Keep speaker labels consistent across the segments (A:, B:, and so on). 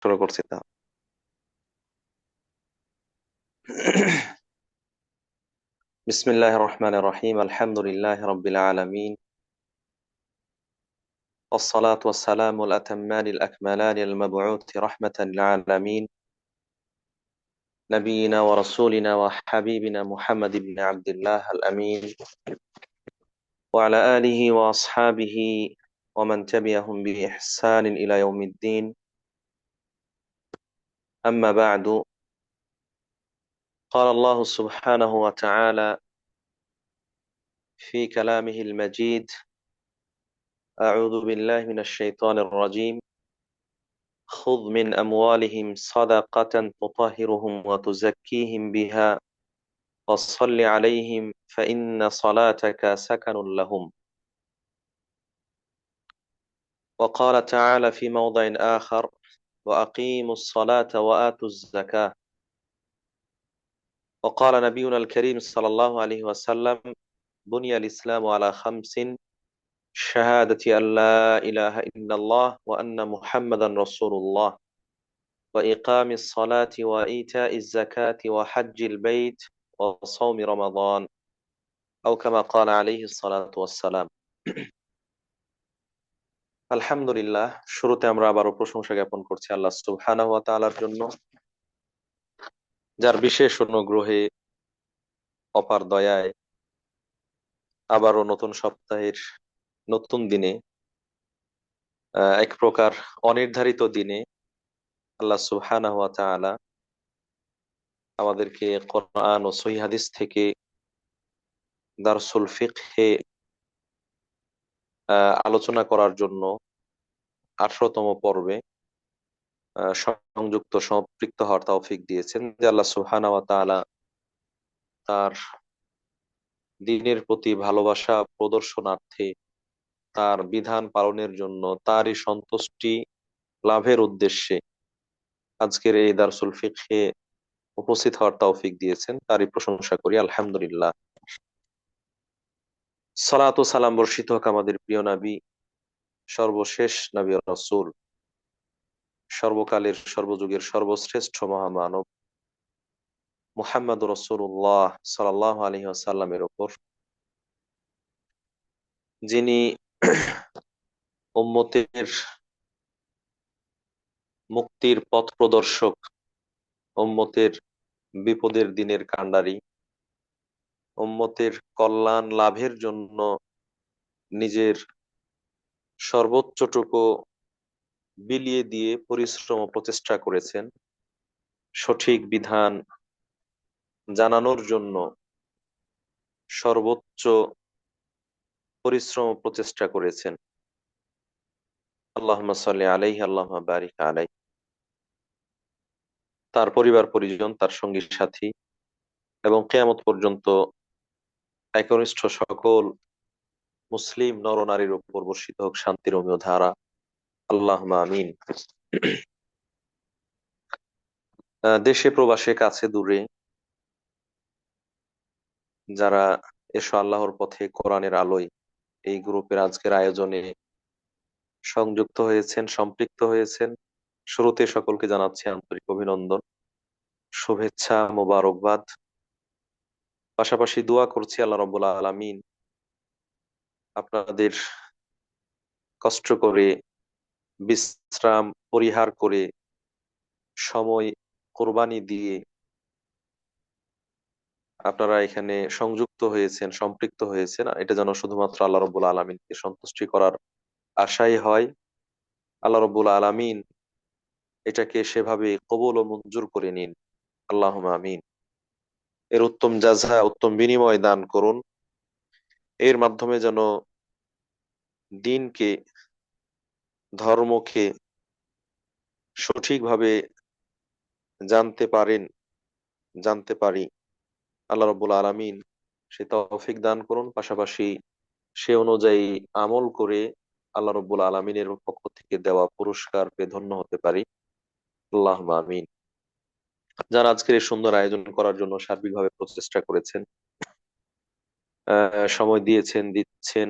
A: শুরু করছি তা বিসমিল্লাহির রহমানির রহিম আলহামদুলিল্লাহি রাব্বিল আলামিন والصلاة والسلام الأتمان الأكملان المبعوث رحمة للعالمين نبينا ورسولنا وحبيبنا محمد بن عبد الله الأمين وعلى آله وأصحابه ومن تبعهم بإحسان إلى يوم الدين أما بعد قال الله سبحانه وتعالى في كلامه المجيد أعوذ بالله من الشيطان الرجيم خذ من أموالهم صدقة تطهرهم وتزكيهم بها وصل عليهم فإن صلاتك سكن لهم وقال تعالى في موضع آخر وأقيموا الصلاة وآتوا الزكاة وقال نبينا الكريم صلى الله عليه وسلم بني الإسلام على خمس شهادة أن لا إله إلا الله وأن محمدا رسول الله وإقام الصلاة وإيتاء الزكاة وحج البيت وصوم رمضان أو كما قال عليه الصلاة والسلام আলহামদুলিল্লাহ। শুরুতে আমরা আবারও প্রশংসা জ্ঞাপন করছি আল্লাহ সুবহানাহু ওয়া তাআলার জন্য, যার বিশেষ অনুগ্রহে অপার দয়ায় আবারও নতুন সপ্তাহের নতুন দিনে এক প্রকার অনির্ধারিত দিনে আল্লাহ সুবহানাহু ওয়া তাআলা আমাদেরকে কোরআন ও সহিহ হাদিস থেকে দারসুল ফিকহে আলোচনা করার জন্য 18তম পর্বে সংযুক্ত সম্পৃক্ত হওয়ার তৌফিক দিয়েছেন। যে আল্লাহ সুবহানাহু ওয়া তাআলা তার দ্বীনের প্রতি ভালোবাসা প্রদর্শনার্থে, তার বিধান পালনের জন্য, তারই সন্তুষ্টি লাভের উদ্দেশ্যে আজকের এই দারসুল ফিকহে উপস্থিত হওয়ার তৌফিক দিয়েছেন, তারই প্রশংসা করি আলহামদুলিল্লাহ। সালাত ও সালাম বর্ষিত হোক আমাদের প্রিয় নবী, সর্বশেষ নবী ও রাসূল, সর্বকালের সর্বযুগের সর্বশ্রেষ্ঠ মহামানব মুহাম্মদ রাসূলুল্লাহ সাল্লাল্লাহু আলাইহি ওয়াসাল্লামের উপর, যিনি উম্মতের মুক্তির পথ প্রদর্শক, উম্মতের বিপদের দিনের কান্ডারি, উম্মতের কল্যাণ লাভের জন্য নিজের সর্বোচ্চটুকু বিলিয়ে দিয়ে পরিশ্রম ও প্রচেষ্টা করেছেন, সঠিক বিধান জানানোর জন্য সর্বোচ্চ পরিশ্রম ও প্রচেষ্টা করেছেন। আল্লাহুম্মা সাল্লি আলাইহি আল্লাহুম্মা বারিক আলাইহি। তার পরিবার পরিজন, তার সঙ্গী সাথী এবং কিয়ামত পর্যন্ত একনিষ্ঠ সকল মুসলিম নরনারীর উপর বর্ষিত হোক শান্তির অমীয় ধারা, আল্লাহুম্মা আমিন। দেশে প্রবাসে কাছে দূরে যারা এসো আল্লাহর পথে কোরআনের আলোয় এই গ্রুপের আজকের আয়োজনে সংযুক্ত হয়েছেন, সম্পৃক্ত হয়েছেন, শুরুতে সকলকে জানাচ্ছি আন্তরিক অভিনন্দন, শুভেচ্ছা, মোবারকবাদ। পাশাপাশি দোয়া করছি আল্লাহ রাব্বুল আলামিন আপনাদের কষ্ট করে, বিশ্রাম পরিহার করে, সময় কোরবানি দিয়ে আপনারা এখানে সংযুক্ত হয়েছেন, সম্পৃক্ত হয়েছেন, এটা যেন শুধুমাত্র আল্লাহ রাব্বুল আলামিনকে সন্তুষ্টি করার আশাই হয়। আল্লাহ রাব্বুল আলামিন এটাকে সেভাবে কবুল ও মঞ্জুর করে নিন, আল্লাহুম্মা আমিন। এর উত্তম জাযা, উত্তম বিনিময় দান করুন। এর মাধ্যমে যেন দ্বীনকে, ধর্মকে সঠিকভাবে জানতে পারেন, জানতে পারি। আল্লাহ রাব্বুল আলামিন সে তৌফিক দান করুন, পাশাপাশি সে অনুযায়ী আমল করে আল্লাহ রাব্বুল আলামিনের পক্ষ থেকে দেওয়া পুরস্কার পেয়ে ধন্য হতে পারি, আল্লাহুম্মা আমিন। যারা আজকের এই সুন্দর আয়োজন করার জন্য সার্বিকভাবে প্রচেষ্টা করেছেন, সময় দিয়েছেন, দিচ্ছেন,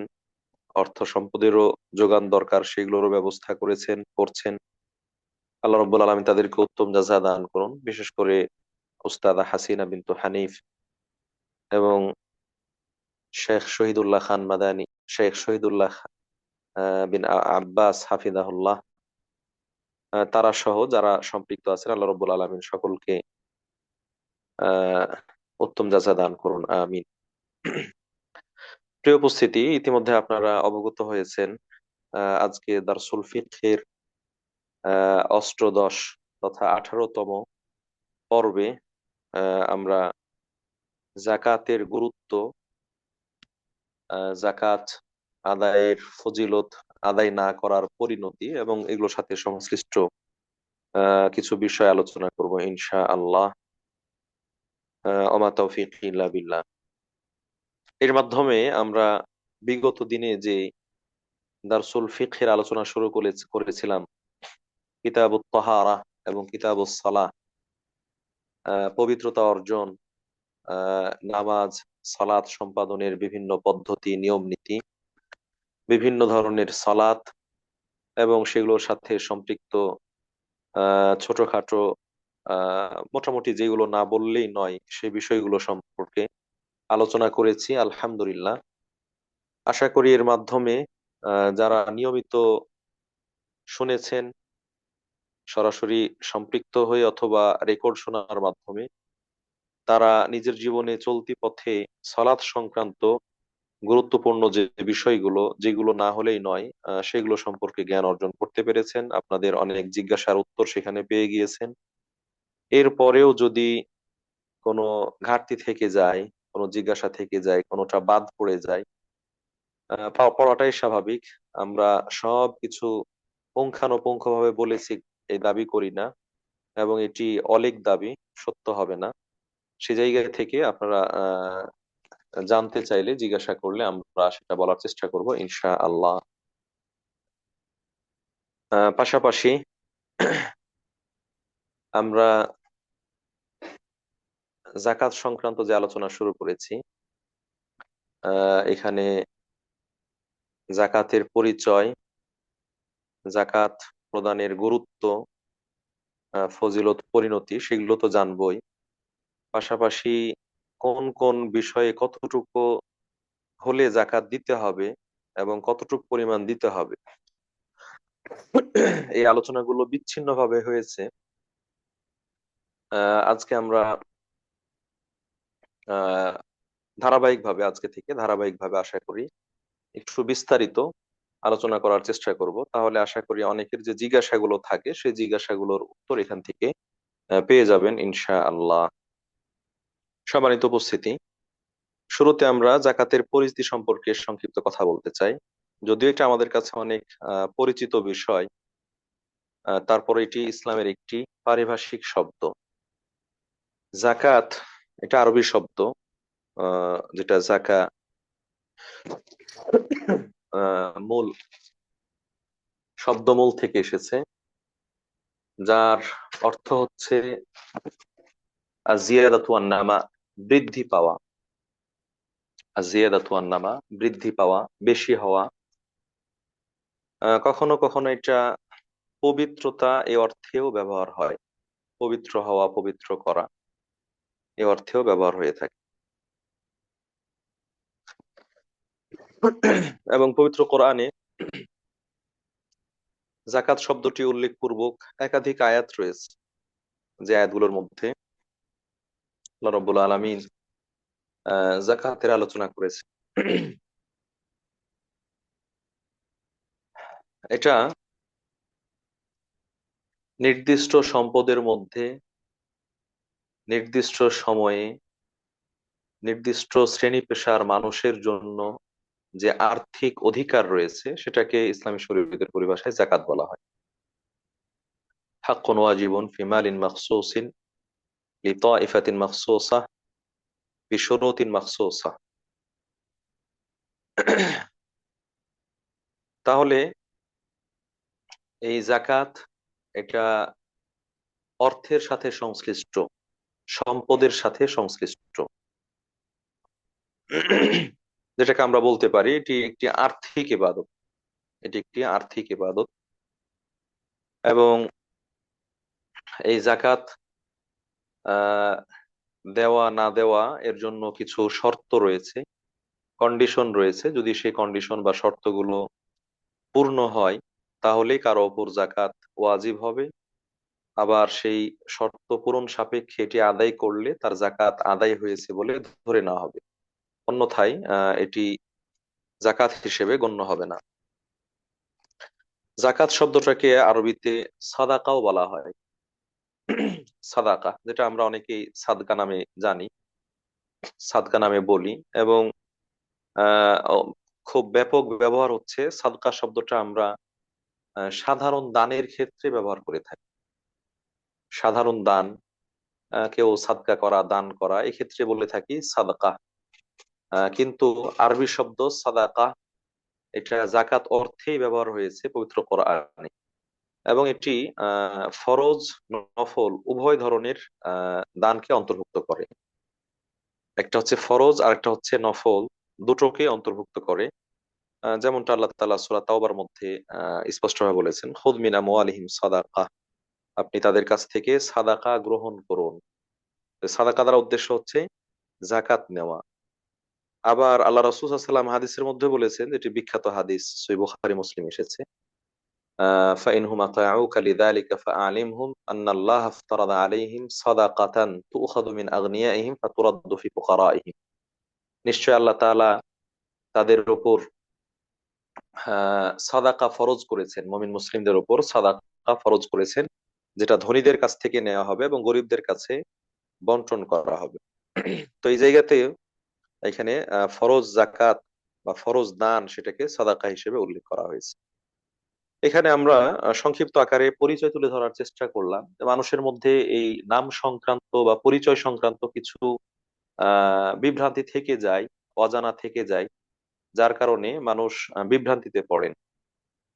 A: অর্থ সম্পদেরও যোগান দরকার সেগুলোরও ব্যবস্থা করেছেন, করছেন, আল্লাহ রাব্বুল আলামিন তাদেরকে উত্তম জাযা দান করুন, বিশেষ করে উস্তাদা হাসিনা বিনতু হানিফ এবং শেখ শহীদুল্লাহ খান মাদানী, শেখ শহীদুল্লাহ বিন আব্বাস হাফিজাহুল্লাহ, তারা সহ যারা সম্পৃক্ত আছেন, আল্লাহ রাব্বুল আলামিন সকলকে আহ উত্তম জাযা দান করুন, আমিন। প্রিয় উপস্থিতি, ইতিমধ্যে আপনারা অবগত হয়েছেন আজকে দারসুল ফিকহের অষ্টদশ তথা 18তম পর্বে আমরা জাকাতের গুরুত্ব, জাকাত আদায়ের ফজিলত, আদায় না করার পরিণতি এবং এগুলোর সাথে সংশ্লিষ্ট কিছু বিষয় আলোচনা করব ইনশা আল্লাহ। ওমা তৌফিক ইল্লা বিল্লাহ। এর মাধ্যমে আমরা বিগত দিনে যে দারসুল ফিকহের আলোচনা শুরু করেছিলাম, কিতাবুত তাহারা এবং কিতাবুস সালাহ, পবিত্রতা অর্জন, নামাজ সালাত সম্পাদনের বিভিন্ন পদ্ধতি, নিয়ম নীতি, বিভিন্ন ধরনের সালাত এবং সেগুলোর সাথে সম্পৃক্ত ছোটখাটো মোটামুটি যেগুলো না বললেই নয় সেই বিষয়গুলো সম্পর্কে আলোচনা করেছি আলহামদুলিল্লাহ। আশা করি এর মাধ্যমে যারা নিয়মিত শুনেছেন, সরাসরি সম্পৃক্ত হয়ে অথবা রেকর্ড শোনার মাধ্যমে, তারা নিজের জীবনে চলতি পথে সালাত সংক্রান্ত গুরুত্বপূর্ণ যে বিষয়গুলো, যেগুলো না হলেই নয়, সেগুলো সম্পর্কে জ্ঞান অর্জন করতে পেরেছেন। আপনাদের অনেক জিজ্ঞাসার উত্তর সেখানে পেয়ে গিয়েছেন। এরপরেও যদি কোনো ঘাটতি থেকে যায়, কোনো জিজ্ঞাসা থেকে যায়, কোনোটা বাদ পড়ে যায়, পড়াটাই স্বাভাবিক। আমরা সব কিছু পুঙ্খানুপুঙ্খভাবে বলেছি এই দাবি করি না, এবং এটি অলীক দাবি, সত্য হবে না। সে জায়গা থেকে আপনারা জানতে চাইলে, জিজ্ঞাসা করলে আমরা সেটা বলার চেষ্টা করব ইনশা আল্লাহ। পাশাপাশি আমরা জাকাত সংক্রান্ত যে আলোচনা শুরু করেছি, এখানে জাকাতের পরিচয়, জাকাত প্রদানের গুরুত্ব, ফজিলত, পরিণতি, সেগুলো তো জানবোই। পাশাপাশি কোন কোন বিষয়ে কতটুকু হলে জাকাত দিতে হবে এবং কতটুকু পরিমাণ দিতে হবে, এই আলোচনাগুলো বিচ্ছিন্নভাবে হয়েছে। আজকে আমরা আহ ধারাবাহিকভাবে, আজকে থেকে ধারাবাহিকভাবে আশা করি একটু বিস্তারিত আলোচনা করার চেষ্টা করব। তাহলে আশা করি অনেকের যে জিজ্ঞাসাগুলো থাকে সেই জিজ্ঞাসাগুলোর উত্তর এখান থেকে পেয়ে যাবেন ইনশা আল্লাহ। সম্মানিত উপস্থিতি, শুরুতে আমরা জাকাতের পরিচিতি সম্পর্কে সংক্ষিপ্ত কথা বলতে চাই। যদিও এটা আমাদের কাছে অনেক পরিচিত বিষয়, তারপরে এটি ইসলামের একটি পারিভাষিক শব্দ। জাকাত এটা আরবি শব্দ, যেটা জাকা মূল শব্দমূল থেকে এসেছে, যার অর্থ হচ্ছে আজিয়াদাতু ওয়ান নামা, বৃদ্ধি পাওয়া। আজিয়াদাতু ওয়ান নামা, বৃদ্ধি পাওয়া, বেশি হওয়া। কখনো কখনো এটা পবিত্রতা এ অর্থেও ব্যবহার হয়, পবিত্র হওয়া, পবিত্র করা, এ অর্থেও ব্যবহার হয়ে থাকে। এবং পবিত্র কোরআনে জাকাত শব্দটি উল্লেখপূর্বক একাধিক আয়াত রয়েছে, যে আয়াতগুলোর মধ্যে আল্লাহ রাব্বুল আলামিন জাকাতের আলোচনা করেছে। এটা নির্দিষ্ট সম্পদের মধ্যে, নির্দিষ্ট সময়ে, নির্দিষ্ট শ্রেণী পেশার মানুষের জন্য যে আর্থিক অধিকার রয়েছে, সেটাকে ইসলামী শরীয়তের পরিভাষায় জাকাত বলা হয়। হাক্কুন ওয়াজিবুন ফি মালিন মাখসুসিন লিতাইফাতিন মাখসুসা বিশুরুতিন মাখসুসা। তাহলে এই জাকাত, এটা অর্থের সাথে সংশ্লিষ্ট, সম্পদের সাথে সংশ্লিষ্ট, যেটাকে আমরা বলতে পারি এটি একটি আর্থিক ইবাদত। এটি একটি আর্থিক ইবাদত এবং এই জাকাত আহ দেওয়া না দেওয়া এর জন্য কিছু শর্ত রয়েছে, কন্ডিশন রয়েছে। যদি সেই কন্ডিশন বা শর্তগুলো পূর্ণ হয় তাহলেই কারো ওপর জাকাত ওয়াজিব হবে। আবার সেই শর্ত পূরণ সাপেক্ষে এটি আদায় করলে তার জাকাত আদায় হয়েছে বলে ধরে নেওয়া হবে, অন্যথায় এটি জাকাত হিসেবে গণ্য হবে না। জাকাত শব্দটাকে আরবিতে সাদাকাও বলা হয়। সাদাকা, যেটা আমরা অনেকেই সাদকা নামে জানি, সাদকা নামে বলি। এবং খুব ব্যাপক ব্যবহার হচ্ছে সাদকা শব্দটা আমরা সাধারণ দানের ক্ষেত্রে ব্যবহার করে থাকি। সাধারণ দান, কেউ সাদকা করা, দান করা, এক্ষেত্রে বলে থাকি সাদাকা। কিন্তু আরবি শব্দ সাদাকা, এটা জাকাত অর্থেই ব্যবহার হয়েছে পবিত্র কোরআনে। এবং এটি ফরজ, নফল উভয় ধরনের দানকে অন্তর্ভুক্ত করে। একটা হচ্ছে ফরজ আর একটা হচ্ছে নফল, দুটোকে অন্তর্ভুক্ত করে। যেমনটা আল্লাহ তাআলা সূরা তাওবার মধ্যে স্পষ্টভাবে বলেছেন, খুদ মিন আমওয়ালিহিম সাদাকা, আপনি তাদের কাছ থেকে সাদাকা গ্রহণ করুন। তো সাদাকা দ্বারা উদ্দেশ্য হচ্ছে জাকাত নেওয়া। আবার আল্লাহ রাসূল সাল্লাল্লাহু আলাইহি ওয়াসাল্লাম হাদিসের মধ্যে বলেছেন, এটি বিখ্যাত হাদিস, সহিহ বুখারী মুসলিম এসেছে, فإنهم أطاعوك لذلك فأعلمهم أن الله افترض عليهم صدقة تؤخذ من أغنيائهم فترد في فقرائهم। নিশ্চয় আল্লাহ তাআলা তাদের উপর সাদাকা ফরজ করেছেন, মুমিন মুসলিমদের উপর সাদাকা ফরজ করেছেন, যেটা ধনীদের কাছ থেকে নেওয়া হবে এবং গরিবদের কাছে বন্টন করা হবে। তো এই জায়গাতে এখানে ফরজ জাকাত বা ফরজ দান, সেটাকে সাদাকা হিসেবে উল্লেখ করা হয়েছে। এখানে আমরা সংক্ষিপ্ত আকারে পরিচয় তুলে ধরার চেষ্টা করলাম যে মানুষের মধ্যে এই নাম সংক্রান্ত বা পরিচয় সংক্রান্ত কিছু বিভ্রান্তি থেকে যায়, অজানা থেকে যায়, যার কারণে মানুষ বিভ্রান্তিতে পড়েন।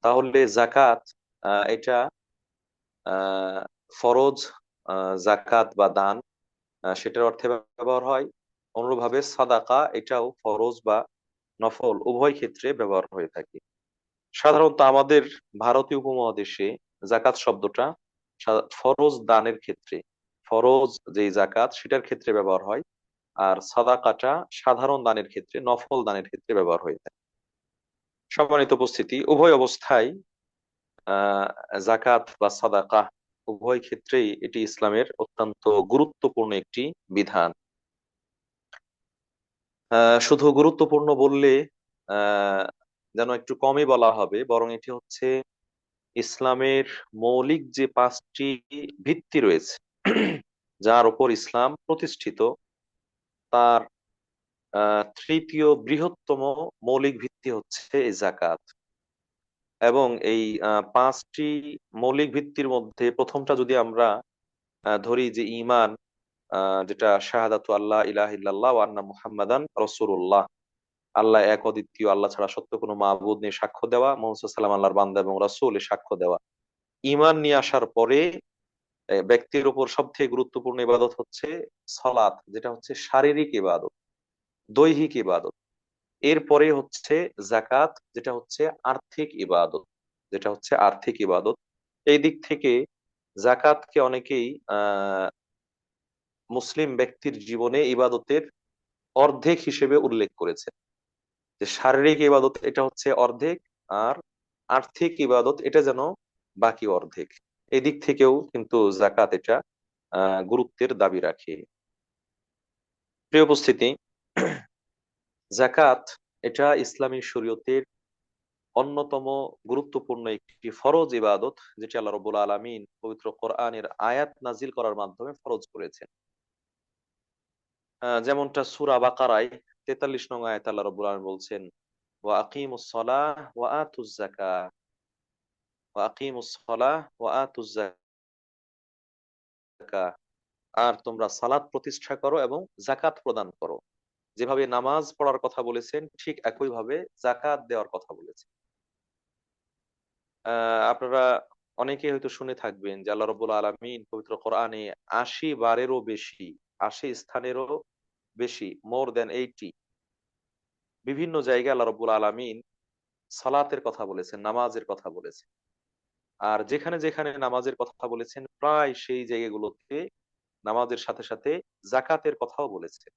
A: তাহলে জাকাত এটা আহ ফরজ জাকাত বা দান, সেটার অর্থে ব্যবহার হয়। অনুরূপভাবে সাদাকা এটাও ফরজ বা নফল উভয় ক্ষেত্রে ব্যবহার হয়ে থাকে। সাধারণত আমাদের ভারতীয় উপমহাদেশে জাকাত শব্দটা ফরজ দানের ক্ষেত্রে, ফরজ যেই জাকাত সেটার ক্ষেত্রে ব্যবহার হয়। আর সাদাকাটা সাধারণ দানের ক্ষেত্রে, নফল দানের ক্ষেত্রে ব্যবহার হয়ে থাকে। সম্মানিত উপস্থিতি, উভয় অবস্থায় আহ জাকাত বা সাদাকা উভয় ক্ষেত্রেই এটি ইসলামের অত্যন্ত গুরুত্বপূর্ণ একটি বিধান। শুধু গুরুত্বপূর্ণ বললে আহ যেন একটু কমই বলা হবে, বরং এটি হচ্ছে ইসলামের মৌলিক যে পাঁচটি ভিত্তি রয়েছে, যার উপর ইসলাম প্রতিষ্ঠিত, তার তৃতীয় বৃহত্তম মৌলিক ভিত্তি হচ্ছে এই জাকাত। এবং এই পাঁচটি মৌলিক ভিত্তির মধ্যে প্রথমটা যদি আমরা ধরি, যে ঈমান, যেটা শাহাদাতু আল্লাহ ইলাহা ইল্লাল্লাহ ওয়া আন্না মুহাম্মাদান রাসূলুল্লাহ, আল্লাহ এক, অদ্বিতীয়, আল্লাহ ছাড়া সত্য কোনো মাবুদ নেই সাক্ষ্য দেওয়া, মুহাম্মদ সাল্লাল্লাহু আলাইহি ওয়াসাল্লাম আল্লাহর বান্দা এবং রাসূল এ সাক্ষ্য দেওয়া। ঈমান নিয়ে আসার পরে ব্যক্তির উপর সবথেকে গুরুত্বপূর্ণ ইবাদত হচ্ছে সালাত, যেটা হচ্ছে শারীরিক ইবাদত, দৈহিক ইবাদত। এরপরে হচ্ছে জাকাত, যেটা হচ্ছে আর্থিক ইবাদত, যেটা হচ্ছে আর্থিক ইবাদত। এই দিক থেকে জাকাতকে অনেকেই মুসলিম ব্যক্তির জীবনে ইবাদতের অর্ধেক হিসেবে উল্লেখ করেছে, যে শারীরিক ইবাদত এটা হচ্ছে অর্ধেক, আর আর্থিক ইবাদত এটা যেন বাকি অর্ধেক। এই দিক থেকেও কিন্তু জাকাত এটা গুরুত্বের দাবি রাখে। প্রিয় উপস্থিতি, জাকাত এটা ইসলামী শরীয়তের অন্যতম গুরুত্বপূর্ণ একটি ফরজ ইবাদত, যেটি আল্লাহ রাব্বুল আলামিন পবিত্র কোরআনের আয়াত নাজিল করার মাধ্যমে ফরজ করেছেন। যেমনটা সূরা বাকারায় 43 নং আয়াতে আল্লাহ রাব্বুল আলামিন বলছেন, ওয়া আকিমুস সালাহ ওয়া আতুজ যাকাহ, ওয়া আকিমুস সালাহ ওয়া আতুজ যাকাহ, আর তোমরা সালাত প্রতিষ্ঠা করো এবং জাকাত প্রদান করো। যেভাবে নামাজ পড়ার কথা বলেছেন, ঠিক একই ভাবে জাকাত দেওয়ার কথা বলেছেন। আপনারা অনেকেই হয়তো শুনে থাকবেন যে আল্লাহ রাব্বুল আলামিন পবিত্র কোরআনে 80 বারেরও বেশি, 80 স্থানেরও বেশি, মোর দ্যান 80, বিভিন্ন জায়গায় আল্লাহ রাব্বুল আলামিন সালাতের কথা বলেছেন, নামাজের কথা বলেছেন। আর যেখানে যেখানে নামাজের কথা বলেছেন প্রায় সেই জায়গাগুলোতে নামাজের সাথে সাথে জাকাতের কথাও বলেছে।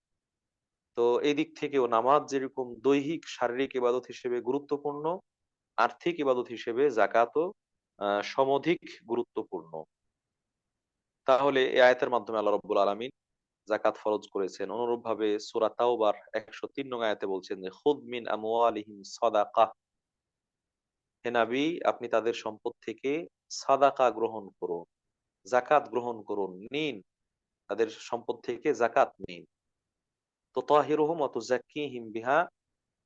A: তো এই দিক থেকেও নামাজ যেরকম দৈহিক শারীরিক ইবাদত হিসেবে গুরুত্বপূর্ণ, আর্থিক ইবাদত হিসেবে জাকাতও সমধিক গুরুত্বপূর্ণ। তাহলে এই আয়াতের মাধ্যমে আল্লাহ রাব্বুল আলামিন যাকাত ফরজ করেছেন। অনুরূপভাবে সূরা তাওবার ১০৩ নং আয়াতে বলছেন যে খুদ মিন আমওয়ালিহিম সাদাকাহ, হে নবী আপনি তাদের সম্পদ থেকে সাদাকা গ্রহণ করুন, যাকাত গ্রহণ করুন, নিন, তাদের সম্পদ থেকে যাকাত নিন। তুতাহিরুহুম ওয়া তুযাক্কিহিম বিহা,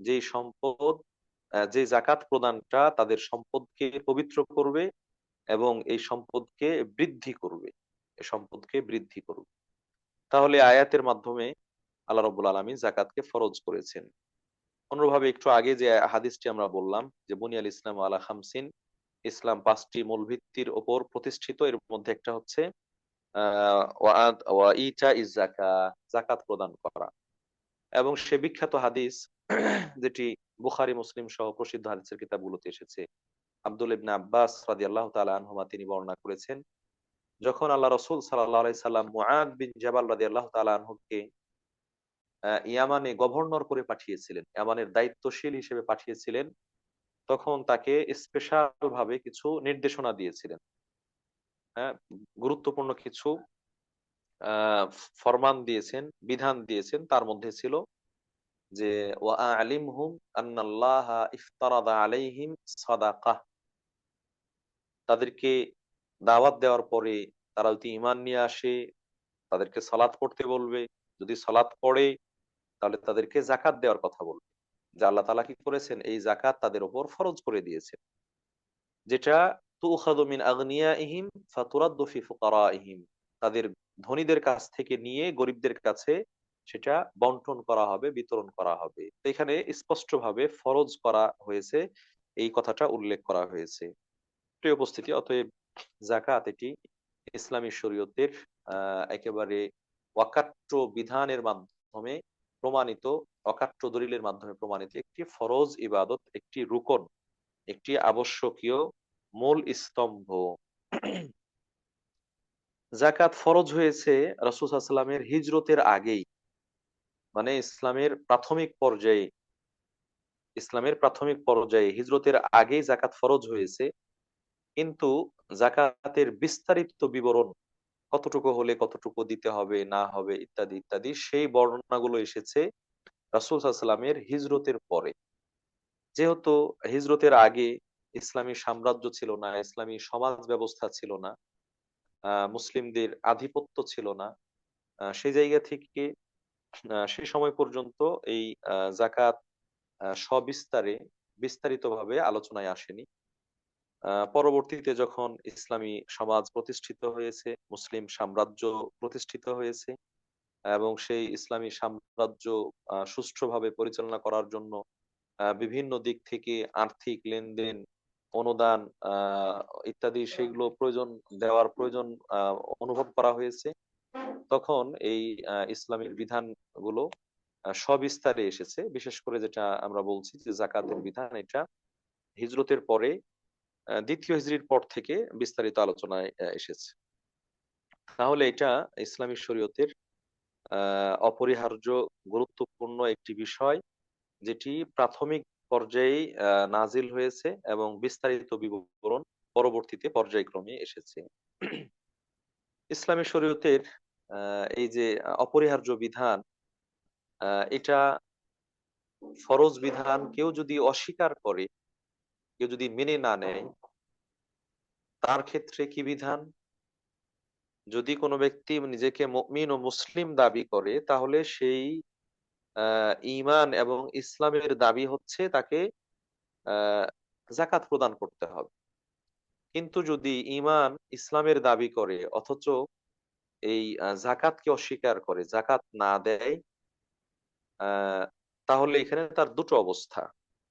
A: যে সম্পদ যে যাকাত প্রদানটা তাদের সম্পদকে পবিত্র করবে এবং এই সম্পদকে বৃদ্ধি করবে, এই সম্পদকে বৃদ্ধি করবে। তাহলে আয়াতের মাধ্যমে আল্লাহ রাব্বুল আলামিন যাকাতকে ফরজ করেছেন। অনুরূপভাবে একটু আগে যে হাদিসটি আমরা বললাম যে বুনিয়াল ইসলাম আলা খামসিন, ইসলাম ৫টি মূল ভিত্তির উপর প্রতিষ্ঠিত, এর মধ্যে একটা হচ্ছে ওয়া ইতা ইজ যাকাত, যাকাত প্রদান করা। এবং সে বিখ্যাত হাদিস যেটি বুখারী মুসলিম সহ প্রসিদ্ধ হাদিসের কিতাবগুলোতে এসেছে, আব্দুল ইবনে আব্বাস রাদিয়াল্লাহু তাআলা আনহুমা তিনি বর্ণনা করেছেন, যখন আল্লাহ রাসূল সাল্লাল্লাহু আলাইহি সাল্লাম মুআদ বিন জাবাল রাদিয়াল্লাহু তাআলা আনহুকে ইয়ামানে গভর্নর করে পাঠিয়েছিলেন, ইয়ামানের দায়িত্বশীল হিসেবে পাঠিয়েছিলেন, তখন তাকে স্পেশাল ভাবে কিছু নির্দেশনা দিয়েছিলেন। হ্যাঁ? গুরুত্বপূর্ণ কিছু ফরমান দিয়েছেন, বিধান দিয়েছেন। তার মধ্যে ছিল যে ওয়া আলিমহুম আন্নাল্লাহা ইফতারাদা আলাইহিম সাদাকাহ, তাদেরকে দাওয়াত দেওয়ার পরে তারা যদি ঈমান নিয়ে আসে তাদেরকে সালাত পড়তে বলবে। যদি সালাত পড়ে তাহলে তাদেরকে যাকাত দেওয়ার কথা বলবে। যে আল্লাহ তাআলা কি করেছেন? এই যাকাত তাদের উপর ফরজ করে দিয়েছেন। যেটা তুখাযু মিন আগনিয়াইহিম ফাতুরাদ্দু ফি ফুকারাইহিম, তাদের ধনীদের কাছ থেকে নিয়ে গরিবদের কাছে সেটা বন্টন করা হবে, বিতরণ করা হবে। তো এখানে স্পষ্টভাবে ফরজ করা হয়েছে, এই কথাটা উল্লেখ করা হয়েছে। প্রিয় উপস্থিতি, অতএব যাকাত এটি ইসলামী শরীয়তের একেবারে অকাট্য বিধানের মাধ্যমে প্রমাণিত, অকাট্য দলিলের মাধ্যমে প্রমাণিত একটি ফরজ ইবাদত, একটি রুকন, একটি আবশ্যকীয় মূল স্তম্ভ। যাকাত ফরজ হয়েছে রাসূল সাল্লাল্লাহু আলাইহি ওয়াসাল্লামের হিজরতের আগেই, মানে ইসলামের প্রাথমিক পর্যায়ে হিজরতের আগেই যাকাত ফরজ হয়েছে। কিন্তু যাকাতের বিস্তারিত বিবরণ, কতটুকু হলে কতটুকু দিতে হবে না হবে ইত্যাদি ইত্যাদি, সেই বর্ণনাগুলো এসেছে রাসূল সাল্লাল্লাহু আলাইহি ওয়াসাল্লামের হিজরতের পরে। যেহেতু হিজরতের আগে ইসলামী সাম্রাজ্য ছিল না, ইসলামী সমাজ ব্যবস্থা ছিল না, মুসলিমদের আধিপত্য ছিল না, সেই জায়গা থেকে সেই সময় পর্যন্ত এই যাকাত সবিস্তারে বিস্তারিতভাবে আলোচনায় আসেনি। পরবর্তীতে যখন ইসলামী সমাজ প্রতিষ্ঠিত হয়েছে, মুসলিম সাম্রাজ্য প্রতিষ্ঠিত হয়েছে এবং সেই ইসলামী সাম্রাজ্য সুষ্ঠুভাবে পরিচালনা করার জন্য বিভিন্ন দিক থেকে আর্থিক লেনদেন, অনুদান ইত্যাদি সেগুলো দেওয়ার প্রয়োজন অনুভব করা হয়েছে। তখন এই ইসলামিক বিধানগুলো সবিস্তারে এসেছে। বিশেষ করে যেটা আমরা বলছি যে যাকাতের বিধান, এটা হিজরতের পরে দ্বিতীয় হিজরির পর থেকে বিস্তারিত আলোচনায় এসেছে। তাহলে এটা ইসলামী শরীয়তের অপরিহার্য গুরুত্বপূর্ণ একটি বিষয়, যেটি প্রাথমিক পর্যায়ে নাজিল হয়েছে এবং বিস্তারিত বিবরণ পরবর্তীতে পর্যায়ক্রমে এসেছে। ইসলামী শরীয়তের এই যে অপরিহার্য বিধান, এটা ফরজ বিধান কেউ যদি অস্বীকার করে, কেউ যদি মেনে না নেয়, তার ক্ষেত্রে কি বিধান? যদি কোনো ব্যক্তি নিজেকে মুমিন ও মুসলিম দাবি করে, তাহলে সেই ঈমান এবং ইসলামের দাবি হচ্ছে তাকে আহ যাকাত প্রদান করতে হবে। কিন্তু যদি ঈমান ইসলামের দাবি করে অথচ এই যাকাতকে অস্বীকার করে, যাকাত না দেয়, আহ তাহলে এখানে তার দুটো অবস্থা,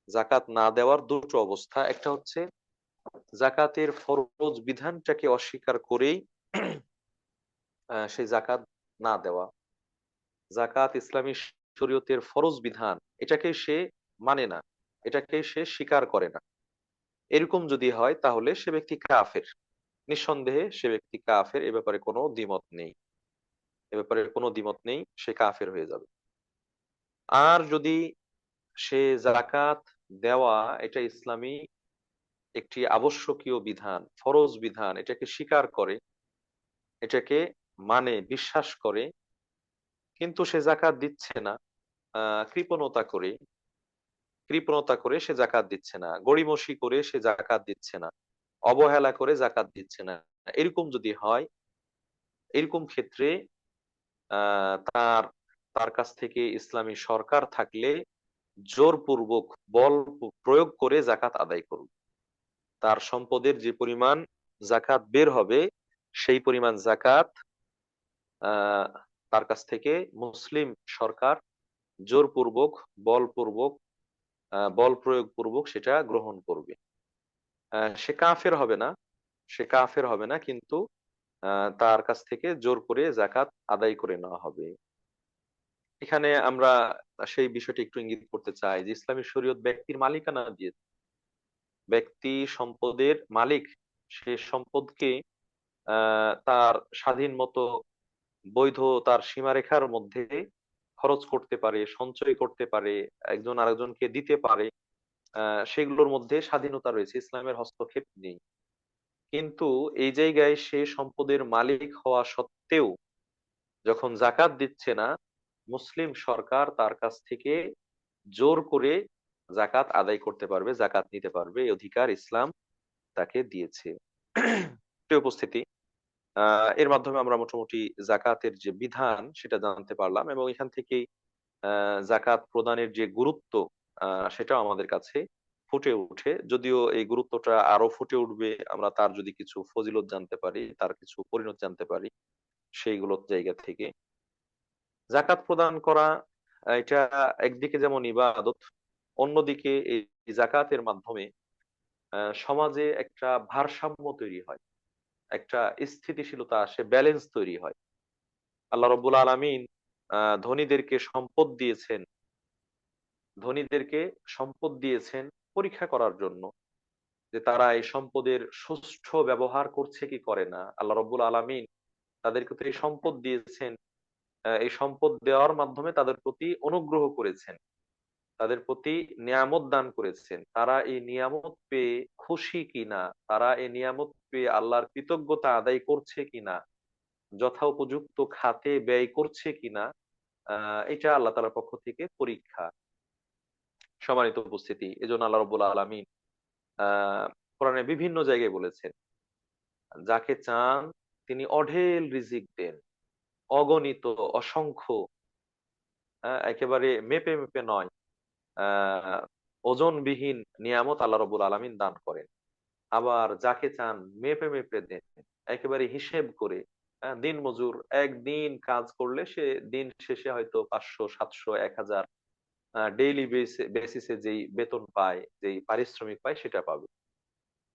A: যাকাত না দেওয়ার দুটো অবস্থা। একটা হচ্ছে যাকাতের ফরজ বিধানটাকে অস্বীকার করেই সেই যাকাত না দেওয়া। যাকাত ইসলামী শরীয়তের ফরজ বিধান, এটাকে সে মানে না, এটাকে সে স্বীকার করে না। এরকম যদি হয় তাহলে সে ব্যক্তি কাফের, নিঃসন্দেহে সে ব্যক্তি কাফের, এ ব্যাপারে কোনো দ্বিমত নেই, এ ব্যাপারে কোনো দ্বিমত নেই, সে কাফের হয়ে যাবে। আর যদি সে জাকাত দেওয়া এটা ইসলামী একটি আবশ্যকীয় বিধান, ফরজ বিধান, এটাকে স্বীকার করে, এটাকে মানে বিশ্বাস করে, কিন্তু সে জাকাত দিচ্ছে না, কৃপণতা করে, কৃপণতা করে সে জাকাত দিচ্ছে না, গড়িমসি করে সে জাকাত দিচ্ছে না, অবহেলা করে জাকাত দিচ্ছে না, এরকম যদি হয়, এরকম ক্ষেত্রে তার তার কাছ থেকে ইসলামী সরকার থাকলে জোরপূর্বক বল প্রয়োগ করে জাকাত আদায় করবে। তার সম্পদের যে পরিমাণ জাকাত বের হবে, সেই পরিমাণ জাকাত আহ তার কাছ থেকে মুসলিম সরকার জোরপূর্বক, বলপূর্বক, বল প্রয়োগ পূর্বক সেটা গ্রহণ করবে। সে কাফের হবে না, সে কাফের হবে না, কিন্তু তার কাছ থেকে জোর করে জাকাত আদায় করে নেওয়া হবে। এখানে আমরা সেই বিষয়টি একটু ইঙ্গিত করতে চাই যে ইসলামী শরীয়ত ব্যক্তির মালিকানা দিয়ে, ব্যক্তি সম্পদের মালিক, সে সম্পদকে তার স্বাধীন মতো বৈধ তার সীমারেখার মধ্যে খরচ করতে পারে, সঞ্চয় করতে পারে, একজন আরেকজনকে দিতে পারে, সেগুলোর মধ্যে স্বাধীনতা রয়েছে, ইসলামের হস্তক্ষেপ নেই। কিন্তু এই জায়গায় সে সম্পদের মালিক হওয়া সত্ত্বেও যখন জাকাত দিচ্ছে না, মুসলিম সরকার তার কাছ থেকে জোর করে জাকাত আদায় করতে পারবে, জাকাত নিতে পারবে, এই অধিকার ইসলাম তাকে দিয়েছে। প্রিয় উপস্থিতি, এর মাধ্যমে আমরা মোটামুটি জাকাতের যে বিধান সেটা জানতে পারলাম, এবং এখান থেকেই জাকাত প্রদানের যে গুরুত্ব সেটাও আমাদের কাছে ফুটে উঠে। যদিও এই গুরুত্বটা আরো ফুটে উঠবে আমরা তার যদি কিছু ফজিলত জানতে পারি, তার কিছু পরিণত জানতে পারি সেইগুলোর জায়গা থেকে। জাকাত প্রদান করা এটা একদিকে যেমন ইবাদত, অন্যদিকে এই জাকাতের মাধ্যমে সমাজে একটা ভারসাম্য তৈরি হয়, একটা স্থিতিশীলতা আসে, ব্যালেন্স তৈরি হয়। আল্লাহ রব্বুল আলামিন ধনীদেরকে সম্পদ দিয়েছেন, ধনীদেরকে সম্পদ দিয়েছেন পরীক্ষা করার জন্য, যে তারা এই সম্পদের সুষ্ঠু ব্যবহার করছে কি করে না। আল্লাহ রব্বুল আলামিন তাদেরকে তো এই সম্পদ দিয়েছেন, এই সম্পদ দেওয়ার মাধ্যমে তাদের প্রতি অনুগ্রহ করেছেন, তাদের প্রতি নিয়ামত দান করেছেন। তারা এই নিয়ামত পেয়ে খুশি কিনা, তারা এই নিয়ামত পেয়ে আল্লাহর কৃতজ্ঞতা আদায় করছে কিনা, যথোপযুক্ত খাতে ব্যয় করছে কিনা, এটা আল্লাহ তাআলার পক্ষ থেকে পরীক্ষা। সম্মানিত উপস্থিতি, এজন্য আল্লাহ রাব্বুল আলামিন আহ কোরআনে বিভিন্ন জায়গায় বলেছেন, যাকে চান তিনি অঢেল রিজিক দেন, অগণিত, অসংখ্য, একেবারে মেপে মেপে নয়, আহ ওজনবিহীন নিয়ামত আল্লাহ রাব্বুল আলামিন দান করেন। আবার যাকে চান মেপে মেপে দেন, একেবারে হিসেব করে। দিন মজুর একদিন কাজ করলে সে দিন শেষে হয়তো 500, 700, 1000 ডেইলি বেসিসে যেই বেতন পায়, যেই পারিশ্রমিক পায় সেটা পাবে।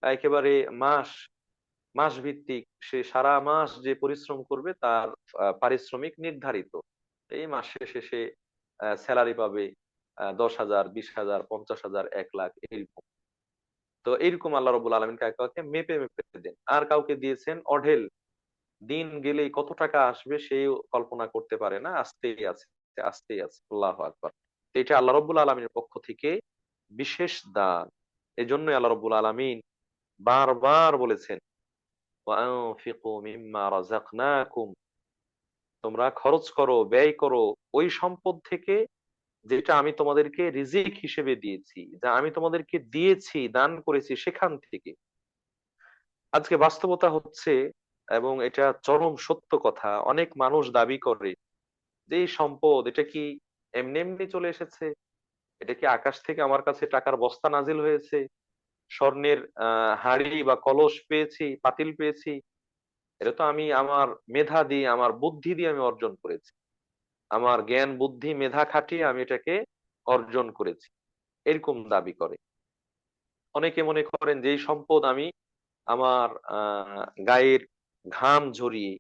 A: একেবারে মাস মাস ভিত্তিক সে সারা মাস যে পরিশ্রম করবে তার পারিশ্রমিক নির্ধারিত, এই মাস শেষে সে স্যালারি পাবে 10,000, 20,000, 50,000, 1 লাখ, এরকম। তো এইরকম আল্লাহ রবুল আলমিন কাউকে কাউকে মেপে মেপে দেন, আর কাউকে দিয়েছেন অঢেল, দিন গেলেই কত টাকা আসবে সেই কল্পনা করতে পারে না, আসতেই আছে, আসতেই আছে। আল্লাহু আকবার। তো এটা আল্লাহ রব্বুল আলমিনের পক্ষ থেকে বিশেষ দান। এই জন্যই আল্লাহ রব্বুল আলমিন বারবার বলেছেন, ওয়ানফিকু মিম্মা রাযাকনাকুম, তোমরা খরচ করো, ব্যয় করো ওই সম্পদ থেকে যেটা আমি তোমাদেরকে রিজিক হিসেবে দিয়েছি, যা আমি তোমাদেরকে দিয়েছি, দান করেছি, সেখান থেকে। আজকে বাস্তবতা হচ্ছে, এবং এটা চরম সত্য কথা, অনেক মানুষ দাবি করে যে এই সম্পদ এটা কি এমনি এমনি চলে এসেছে, এটা কি আকাশ থেকে আমার কাছে টাকার বস্তা নাজিল হয়েছে, স্বর্ণের হাঁড়ি বা কলস পেয়েছি, পাতিল পেয়েছি, এটা তো আমি আমার মেধা দিয়ে, আমার বুদ্ধি দিয়ে আমি অর্জন করেছি, আমার জ্ঞান বুদ্ধি মেধা খাটিয়ে আমি এটাকে অর্জন করেছি, এরকম দাবি করে। অনেকে মনে করেন যে এই সম্পদ আমি আমার গায়ের ঘাম ঝরিয়ে,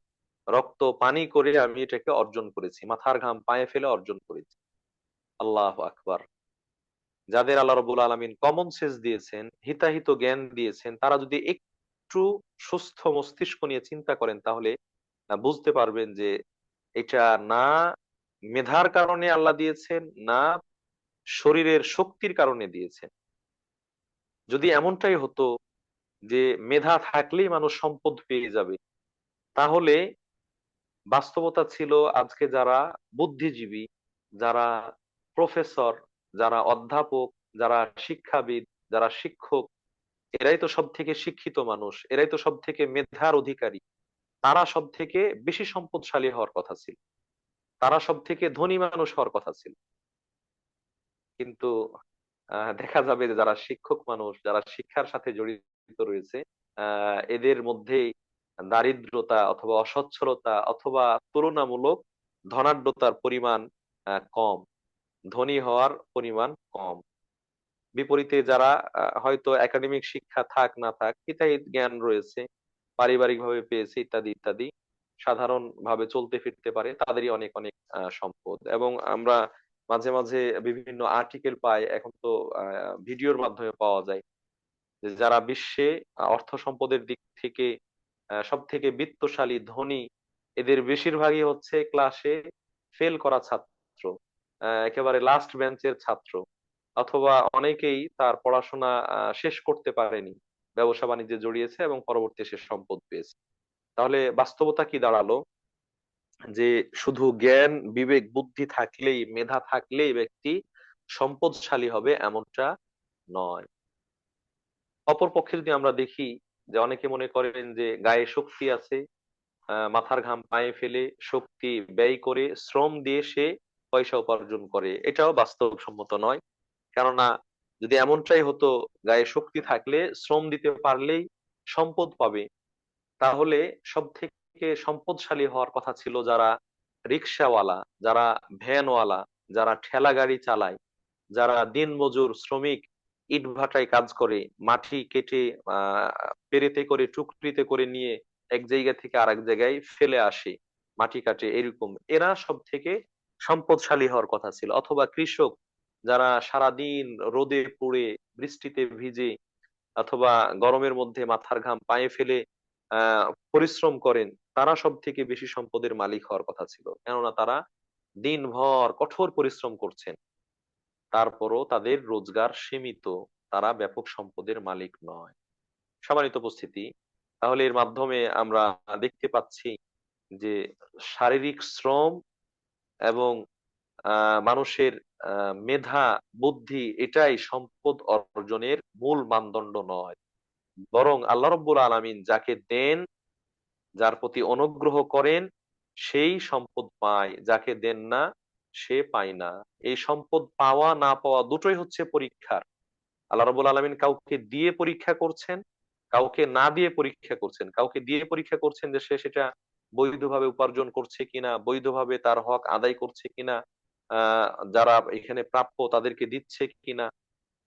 A: রক্ত পানি করে আমি এটাকে অর্জন করেছি, মাথার ঘাম পায়ে ফেলে অর্জন করেছি। আল্লাহু আকবার। যাদের আল্লাহ রাব্বুল আলামিন কমন সেন্স দিয়েছেন, হিতাহিত জ্ঞান দিয়েছেন, তারা যদি একটু সুস্থ মস্তিষ্ক নিয়ে চিন্তা করেন, তাহলে বুঝতে পারবেন যে এটা না মেধার কারণে আল্লাহ দিয়েছেন, না শরীরের শক্তির কারণে দিয়েছেন। যদি এমনটাই হতো যে মেধা থাকলেই মানুষ সম্পদ পেয়ে যাবে, তাহলে বাস্তবতা ছিল আজকে যারা বুদ্ধিজীবী, যারা প্রফেসর, যারা অধ্যাপক, যারা শিক্ষাবিদ, যারা শিক্ষক, এরাই তো সব থেকে শিক্ষিত মানুষ, এরাই তো সব থেকে মেধার অধিকারী। তারা সব থেকে বেশি সম্পদশালী হওয়ার কথা ছিল, তারা সব থেকে ধনী মানুষ হওয়ার কথা ছিল। কিন্তু দেখা যাবে যে যারা শিক্ষক মানুষ, যারা শিক্ষার সাথে জড়িত রয়েছে, এদের মধ্যেই দারিদ্রতা অথবা অসচ্ছলতা অথবা তুলনামূলক ধনাঢ্যতার পরিমাণ কম, ধনী হওয়ার পরিমাণ কম। বিপরীতে যারা হয়তো একাডেমিক শিক্ষা থাক না থাক, হিতাহিত জ্ঞান রয়েছে, পারিবারিক ভাবে পেয়েছে, ইত্যাদি ইত্যাদি, সাধারণ ভাবে চলতে ফিরতে পারে, তাদেরই অনেক অনেক সম্পদ। এবং আমরা মাঝে মাঝে বিভিন্ন আর্টিকেল পাই, এখন তো ভিডিওর মাধ্যমে পাওয়া যায়, যে যারা বিশ্বে অর্থ সম্পদের দিক থেকে সব থেকে বিত্তশালী ধনী, এদের বেশিরভাগই হচ্ছে ক্লাসে ফেল করা ছাত্র, একেবারে লাস্ট বেঞ্চের ছাত্র, অথবা অনেকেই তার পড়াশোনা শেষ করতে পারেনি, ব্যবসা বাণিজ্যে জড়িয়েছে এবং পরবর্তী সে সম্পদ পেয়েছে। তাহলে বাস্তবতা কি দাঁড়ালো, যে শুধু জ্ঞান বিবেক বুদ্ধি থাকলেই, মেধা থাকলেই ব্যক্তি সম্পদশালী হবে এমনটা নয়। অপরপক্ষে যদি আমরা দেখি, যে অনেকে মনে করেন যে গায়ে শক্তি আছে, মাথার ঘাম পায়ে ফেলে শক্তি ব্যয় করে শ্রম দিয়ে সে পয়সা উপার্জন করে, এটাও বাস্তবসম্মত নয়। কেননা যদি এমনটাই হতো, গায়ে শক্তি থাকলে শ্রম দিতে পারলেই সম্পদ পাবে, তাহলে সব থেকে সম্পদশালী হওয়ার কথা ছিল যারা রিক্সাওয়ালা, যারা ভ্যানওয়ালা, যারা ঠেলা গাড়ি চালায়, যারা দিনমজুর শ্রমিক, ইট ভাটায় কাজ করে, মাটি কেটে আহ পেরেতে করে টুকরিতে করে নিয়ে এক জায়গা থেকে আরেক জায়গায় ফেলে আসে, মাটি কাটে, এরকম এরা সব থেকে সম্পদশালী হওয়ার কথা ছিল। অথবা কৃষক, যারা সারাদিন রোদে পুড়ে বৃষ্টিতে ভিজে অথবা গরমের মধ্যে মাথার ঘাম পায়ে ফেলে আহ পরিশ্রম করেন, তারা সব থেকে বেশি সম্পদের মালিক হওয়ার কথা ছিল। কেননা তারা দিনভর কঠোর পরিশ্রম করছেন, তারপরও তাদের রোজগার সীমিত, তারা ব্যাপক সম্পদের মালিক নয়। সম্মানিত উপস্থিতি, তাহলে এর মাধ্যমে আমরা দেখতে পাচ্ছি যে শারীরিক শ্রম এবং মানুষের মেধা বুদ্ধি এটাই সম্পদ অর্জনের মূল মানদণ্ড নয়, বরং আল্লাহ রাব্বুল আলামিন যাকে দেন, যার প্রতি অনুগ্রহ করেন, সেই সম্পদ পায়, যাকে দেন না সে পায় না। এই সম্পদ পাওয়া না পাওয়া দুটোই হচ্ছে পরীক্ষার। আল্লাহ রাব্বুল আলামিন কাউকে দিয়ে পরীক্ষা করছেন, কাউকে না দিয়ে পরীক্ষা করছেন। কাউকে দিয়ে পরীক্ষা করছেন যে সে সেটা বৈধভাবে উপার্জন করছে কিনা, বৈধভাবে তার হক আদায় করছে কিনা, যারা এখানে প্রাপ্য তাদেরকে দিচ্ছে কিনা।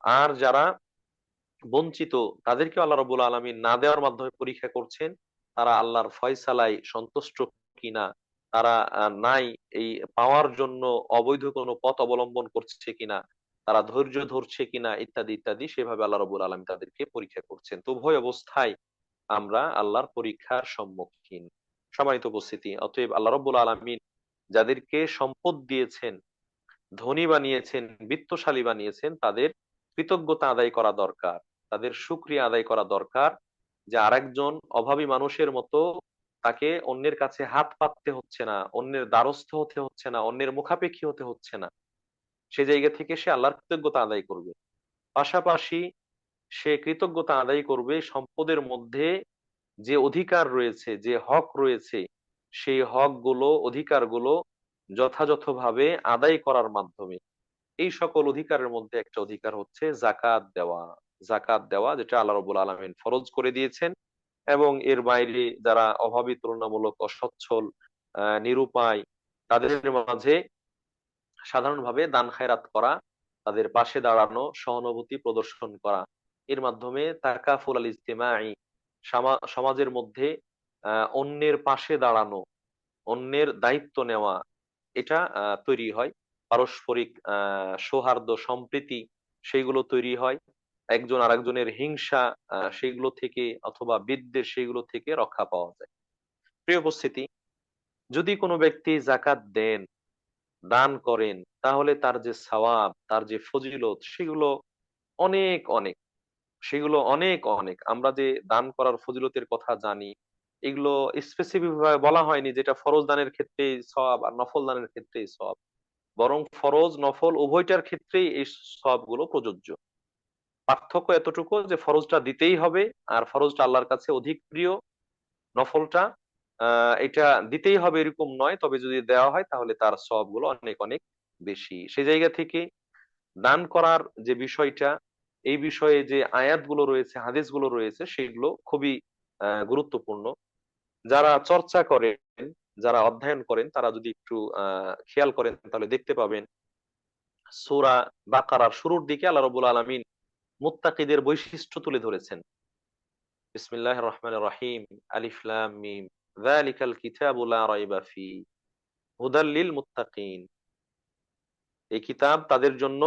A: আর যারা বঞ্চিত, তাদেরকে আল্লাহ রাব্বুল আলামিন না দেওয়ার মাধ্যমে পরীক্ষা করছেন, তারা আল্লাহর ফয়সালায় সন্তুষ্ট কিনা, তারা নাই এই পাওয়ার জন্য অবৈধ কোনো পথ অবলম্বন করছে কিনা, তারা ধৈর্য ধরছে কিনা, ইত্যাদি ইত্যাদি, সেভাবে আল্লাহ রাব্বুল আলামিন তাদেরকে পরীক্ষা করছেন। তো উভয় অবস্থায় আমরা আল্লাহর পরীক্ষার সম্মুখীন। সম্মানিত উপস্থিতি, অতএব আল্লাহ রাব্বুল আলামিন যাদেরকে সম্পদ দিয়েছেন, ধনী বানিয়েছেন, বিত্তশালী বানিয়েছেন, তাদের কৃতজ্ঞতা আদায় করা দরকার, তাদের শুকরিয়া আদায় করা দরকার, যে আরেকজন অভাবী মানুষের মতো তাকে অন্যের কাছে হাত পাততে হচ্ছে না, অন্যের দ্বারস্থ হতে হচ্ছে না, অন্যের মুখাপেক্ষী হতে হচ্ছে না। সে জায়গা থেকে সে আল্লাহর কৃতজ্ঞতা আদায় করবে। পাশাপাশি সে কৃতজ্ঞতা আদায় করবে সম্পদের মধ্যে যে অধিকার রয়েছে, যে হক রয়েছে, সেই হক গুলো, অধিকার গুলো যথাযথভাবে আদায় করার মাধ্যমে। এই সকল অধিকারের মধ্যে একটা অধিকার হচ্ছে জাকাত দেওয়া। জাকাত দেওয়া, যেটা আল্লাহ রাব্বুল আলামিন ফরজ করে দিয়েছেন। এবং এর বাইরে যারা অভাবী, তুলনামূলক অসচ্ছল, নিরুপায়, তাদের মাঝে সাধারণভাবে দান খায়রাত করা, তাদের পাশে দাঁড়ানো, সহানুভূতি প্রদর্শন করা, এর মাধ্যমে তাকাফুল আল ইজতিমাই, সমাজের মধ্যে অন্যের পাশে দাঁড়ানো, অন্যের দায়িত্ব নেওয়া, এটা তৈরি হয়। পারস্পরিক সৌহার্দ্য সম্প্রীতি সেইগুলো তৈরি হয়, একজন আরেকজনের হিংসা সেইগুলো থেকে অথবা বিদ্বেষ সেইগুলো থেকে রক্ষা পাওয়া যায়। প্রিয় উপস্থিতি, যদি কোনো ব্যক্তি জাকাত দেন, দান করেন, তাহলে তার যে সওয়াব, তার যে ফজিলত, সেগুলো অনেক অনেক, সেগুলো অনেক অনেক। আমরা যে দান করার ফজিলতের কথা জানি, এগুলো স্পেসিফিক ভাবে বলা হয়নি যেটা ফরজ দানের ক্ষেত্রে সওয়াব আর নফল দানের ক্ষেত্রে সওয়াব, বরং ফরজ নফল উভয়টার ক্ষেত্রেই এই সওয়াব গুলো প্রযোজ্য। পার্থক্য এতটুকু যে ফরজটা দিতেই হবে, আর ফরজটা আল্লাহর কাছে অধিক প্রিয়, নফলটা এটা দিতেই হবে এরকম নয়, তবে যদি দেওয়া হয় তাহলে তার সওয়াব গুলো অনেক অনেক বেশি। সেই জায়গা থেকে দান করার যে বিষয়টা, এই বিষয়ে যে আয়াতগুলো রয়েছে, হাদিসগুলো রয়েছে, সেগুলো খুবই গুরুত্বপূর্ণ। যারা চর্চা করেন, যারা অধ্যয়ন করেন, তারা যদি একটু খেয়াল করেন তাহলে দেখতে পাবেন সূরা বাকারার শুরুর দিকে আল্লাহ রাব্বুল আলামিন মুত্তাকিদের বৈশিষ্ট্য তুলে ধরেছেন। বিসমিল্লাহির রহমানির রহিম, আলিফ লাম মিম, যালিকাল কিতাবু লা রাইবা ফি, হুদাল লিল মুত্তাকিন। এই কিতাব তাদের জন্য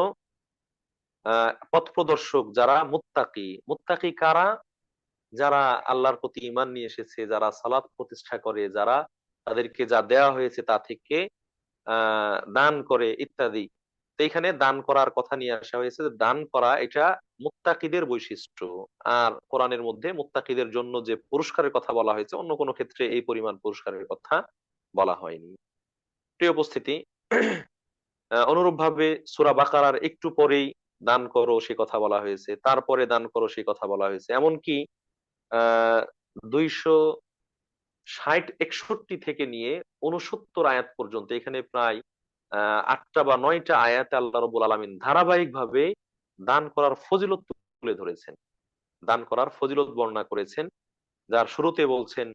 A: পথ প্রদর্শক, যারা মুত্তাকি। মুত্তাকি কারা? যারা আল্লাহর প্রতি ঈমান নিয়ে এসেছে, যারা সালাত প্রতিষ্ঠা করে, যারা তাদেরকে যা দেওয়া হয়েছে তা থেকে দান করে ইত্যাদি। তো এখানে দান করার কথা নিয়ে আসা হয়েছে, যে দান করা এটা মুত্তাকিদের বৈশিষ্ট্য। আর কোরআনের মধ্যে মুত্তাকিদের জন্য যে পুরস্কারের কথা বলা হয়েছে, অন্য কোনো ক্ষেত্রে এই পরিমাণ পুরস্কারের কথা বলা হয়নি। প্রিয় উপস্থিতি, অনুরূপভাবে সূরা বাকারার একটু পরেই দান করো সে কথা বলা হয়েছে, তারপরে দান করো সে কথা বলা হয়েছে, এমনকি 260-61 থেকে নিয়ে 69 আয়াত পর্যন্ত, এখানে প্রায় 8টা বা 9টা আয়াতে আল্লাহ রাব্বুল আলামিন ধারাবাহিক ভাবে দান করার ফজিলত তুলে ধরেছেন, দান করার ফজিলত বর্ণনা করেছেন। যার শুরুতে বলছেন,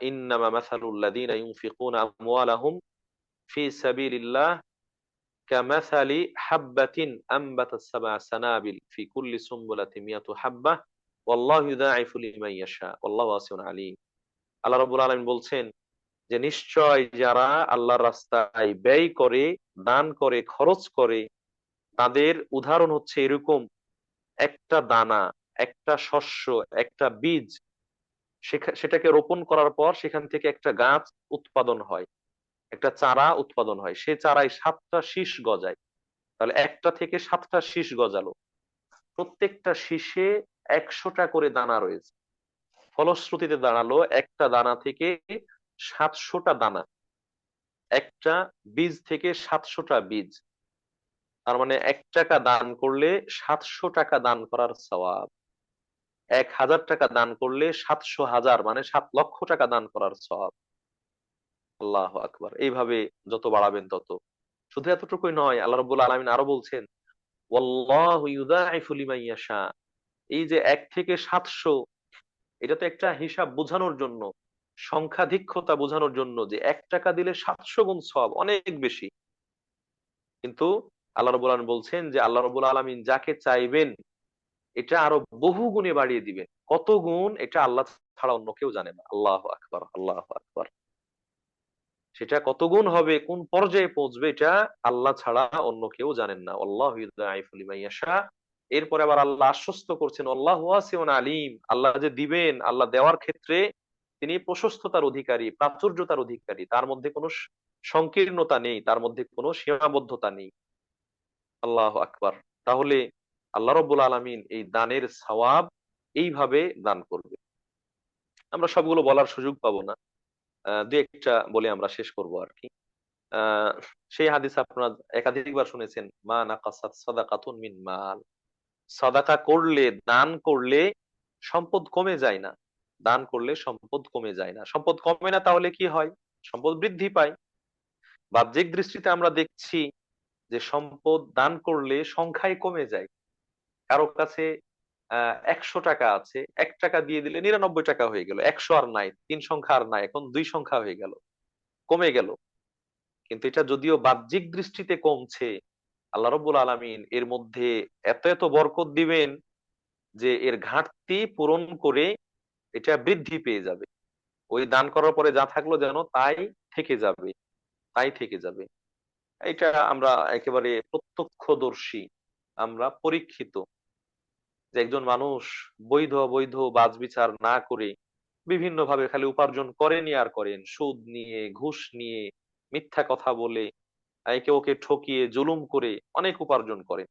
A: ইন্নামা মাসালুল লাযীনা ইউনফিকুনা আমওয়ালাহুম ফি সাবিলিল্লাহ কামাসালি হাববাতিন আনবাতাস সাবআ সানাবিল ফি কুল্লি সুমবুলাতিন মিয়াতু হাব্বাহ ওয়াল্লাহু ইউযাইফু লিমান ইয়াশা ওয়াল্লাহু ওয়াসিউন আলীম। আল্লাহ রাব্বুল আলামিন বলছেন যে নিশ্চয় যারা আল্লাহর রাস্তায় ব্যয় করে, দান করে, খরচ করে, তাদের উদাহরণ হচ্ছে এরকম একটা দানা, একটা শস্য, একটা বীজ, সেটাকে রোপণ করার পর সেখান থেকে একটা গাছ উৎপাদন হয়, একটা চারা উৎপাদন হয়, সে চারায় 7টা শীষ গজায়। তাহলে একটা থেকে 7টা শীষ গজালো, প্রত্যেকটা শীষে 100টা করে দানা রয়েছে। ফলশ্রুতিতে দাঁড়ালো একটা দানা থেকে 700টা দানা, একটা বীজ থেকে 700টা বীজ। তার মানে 1 টাকা দান করলে 700 টাকা দান করার সওয়াব, 1000 টাকা দান করলে 700,000 মানে 7 লক্ষ টাকা দান করার সওয়াব। আল্লাহু আকবার। এইভাবে যত বাড়াবেন তত। শুধু এতটুকুই নয়, আল্লাহ রাব্বুল আলামিন আরো বলছেন, ওয়াল্লাহু ইউযাইফু লিমান ইয়াশা। এই যে 1 থেকে 700, এটা তো একটা হিসাব বোঝানোর জন্য, সংখ্যাধিক্যতা বোঝানোর জন্য, যে 1 টাকা দিলে 700 গুণ সওয়াব, অনেক বেশি। কিন্তু আল্লাহ রাব্বুল আলামিন বলছেন যে আল্লাহ রাব্বুল আলামিন যাকে চাইবেন এটা আরো বহু গুণে বাড়িয়ে দিবেন। কত গুণ এটা আল্লাহ ছাড়া অন্য কেউ জানে না। আল্লাহু আকবার, আল্লাহু আকবার। সেটা কত গুণ হবে, কোন পর্যায়ে পৌঁছবে, এটা আল্লাহ ছাড়া অন্য কেউ জানেন না। আল্লাহু ইউযাইফু লিমান ইয়াশা। এরপরে আবার আল্লাহ আশ্বস্ত করছেন, আল্লাহু ওয়াসিউন আলীম। আল্লাহ যে দিবেন, আল্লাহ দেওয়ার ক্ষেত্রে তিনি প্রশস্ততার অধিকারী, প্রাচুর্যতার অধিকারী। তার মধ্যে কোনো সংকীর্ণতা নেই, তার মধ্যে কোনো সীমাবদ্ধতা নেই। আল্লাহু আকবার। তাহলে আল্লাহ রাব্বুল আলামিন এই দানের সওয়াব এইভাবে দান করবে। আমরা সবগুলো বলার সুযোগ পাবো না, দু একটা বলে আমরা শেষ করব আর কি। আহ সেই হাদিস আপনারা একাধিকবার শুনেছেন, মা নাকাসাত সাদাকাতুন মিন মাল। সাদাকা করলে, দান করলে সম্পদ কমে যায় না। দান করলে সম্পদ কমে যায় না। সম্পদ কমে না, তাহলে কি হয়? সম্পদ বৃদ্ধি পায়। বাহ্যিক দৃষ্টিতে আমরা দেখছি যে সম্পদ দান করলে সংখ্যায় কমে যায়। কারো কাছে 100 টাকা আছে, 1 টাকা দিয়ে দিলে 99 টাকা হয়ে গেল, 100 আর নাই, 3 সংখ্যা আর নাই, এখন 2 সংখ্যা হয়ে গেল, কমে গেল। কিন্তু এটা যদিও বাহ্যিক দৃষ্টিতে কমছে, আল্লাহ রাব্বুল আলামিন এর মধ্যে এত এত বরকত দিবেন যে এর ঘাটতি পূরণ করে এটা বৃদ্ধি পেয়ে যাবে। ওই দান করার পরে যা থাকলো যেন তাই থেকে যাবে, তাই থেকে যাবে। এটা আমরা একেবারে প্রত্যক্ষদর্শী। আমরা পরীক্ষিত, যে একজন মানুষ বৈধ অবৈধ বাছবিচার না করে বিভিন্ন ভাবে খালি উপার্জন করেনই আর করেন, সুদ নিয়ে, ঘুষ নিয়ে, মিথ্যা কথা বলে, একে ওকে ঠকিয়ে জুলুম করে অনেক উপার্জন করেন,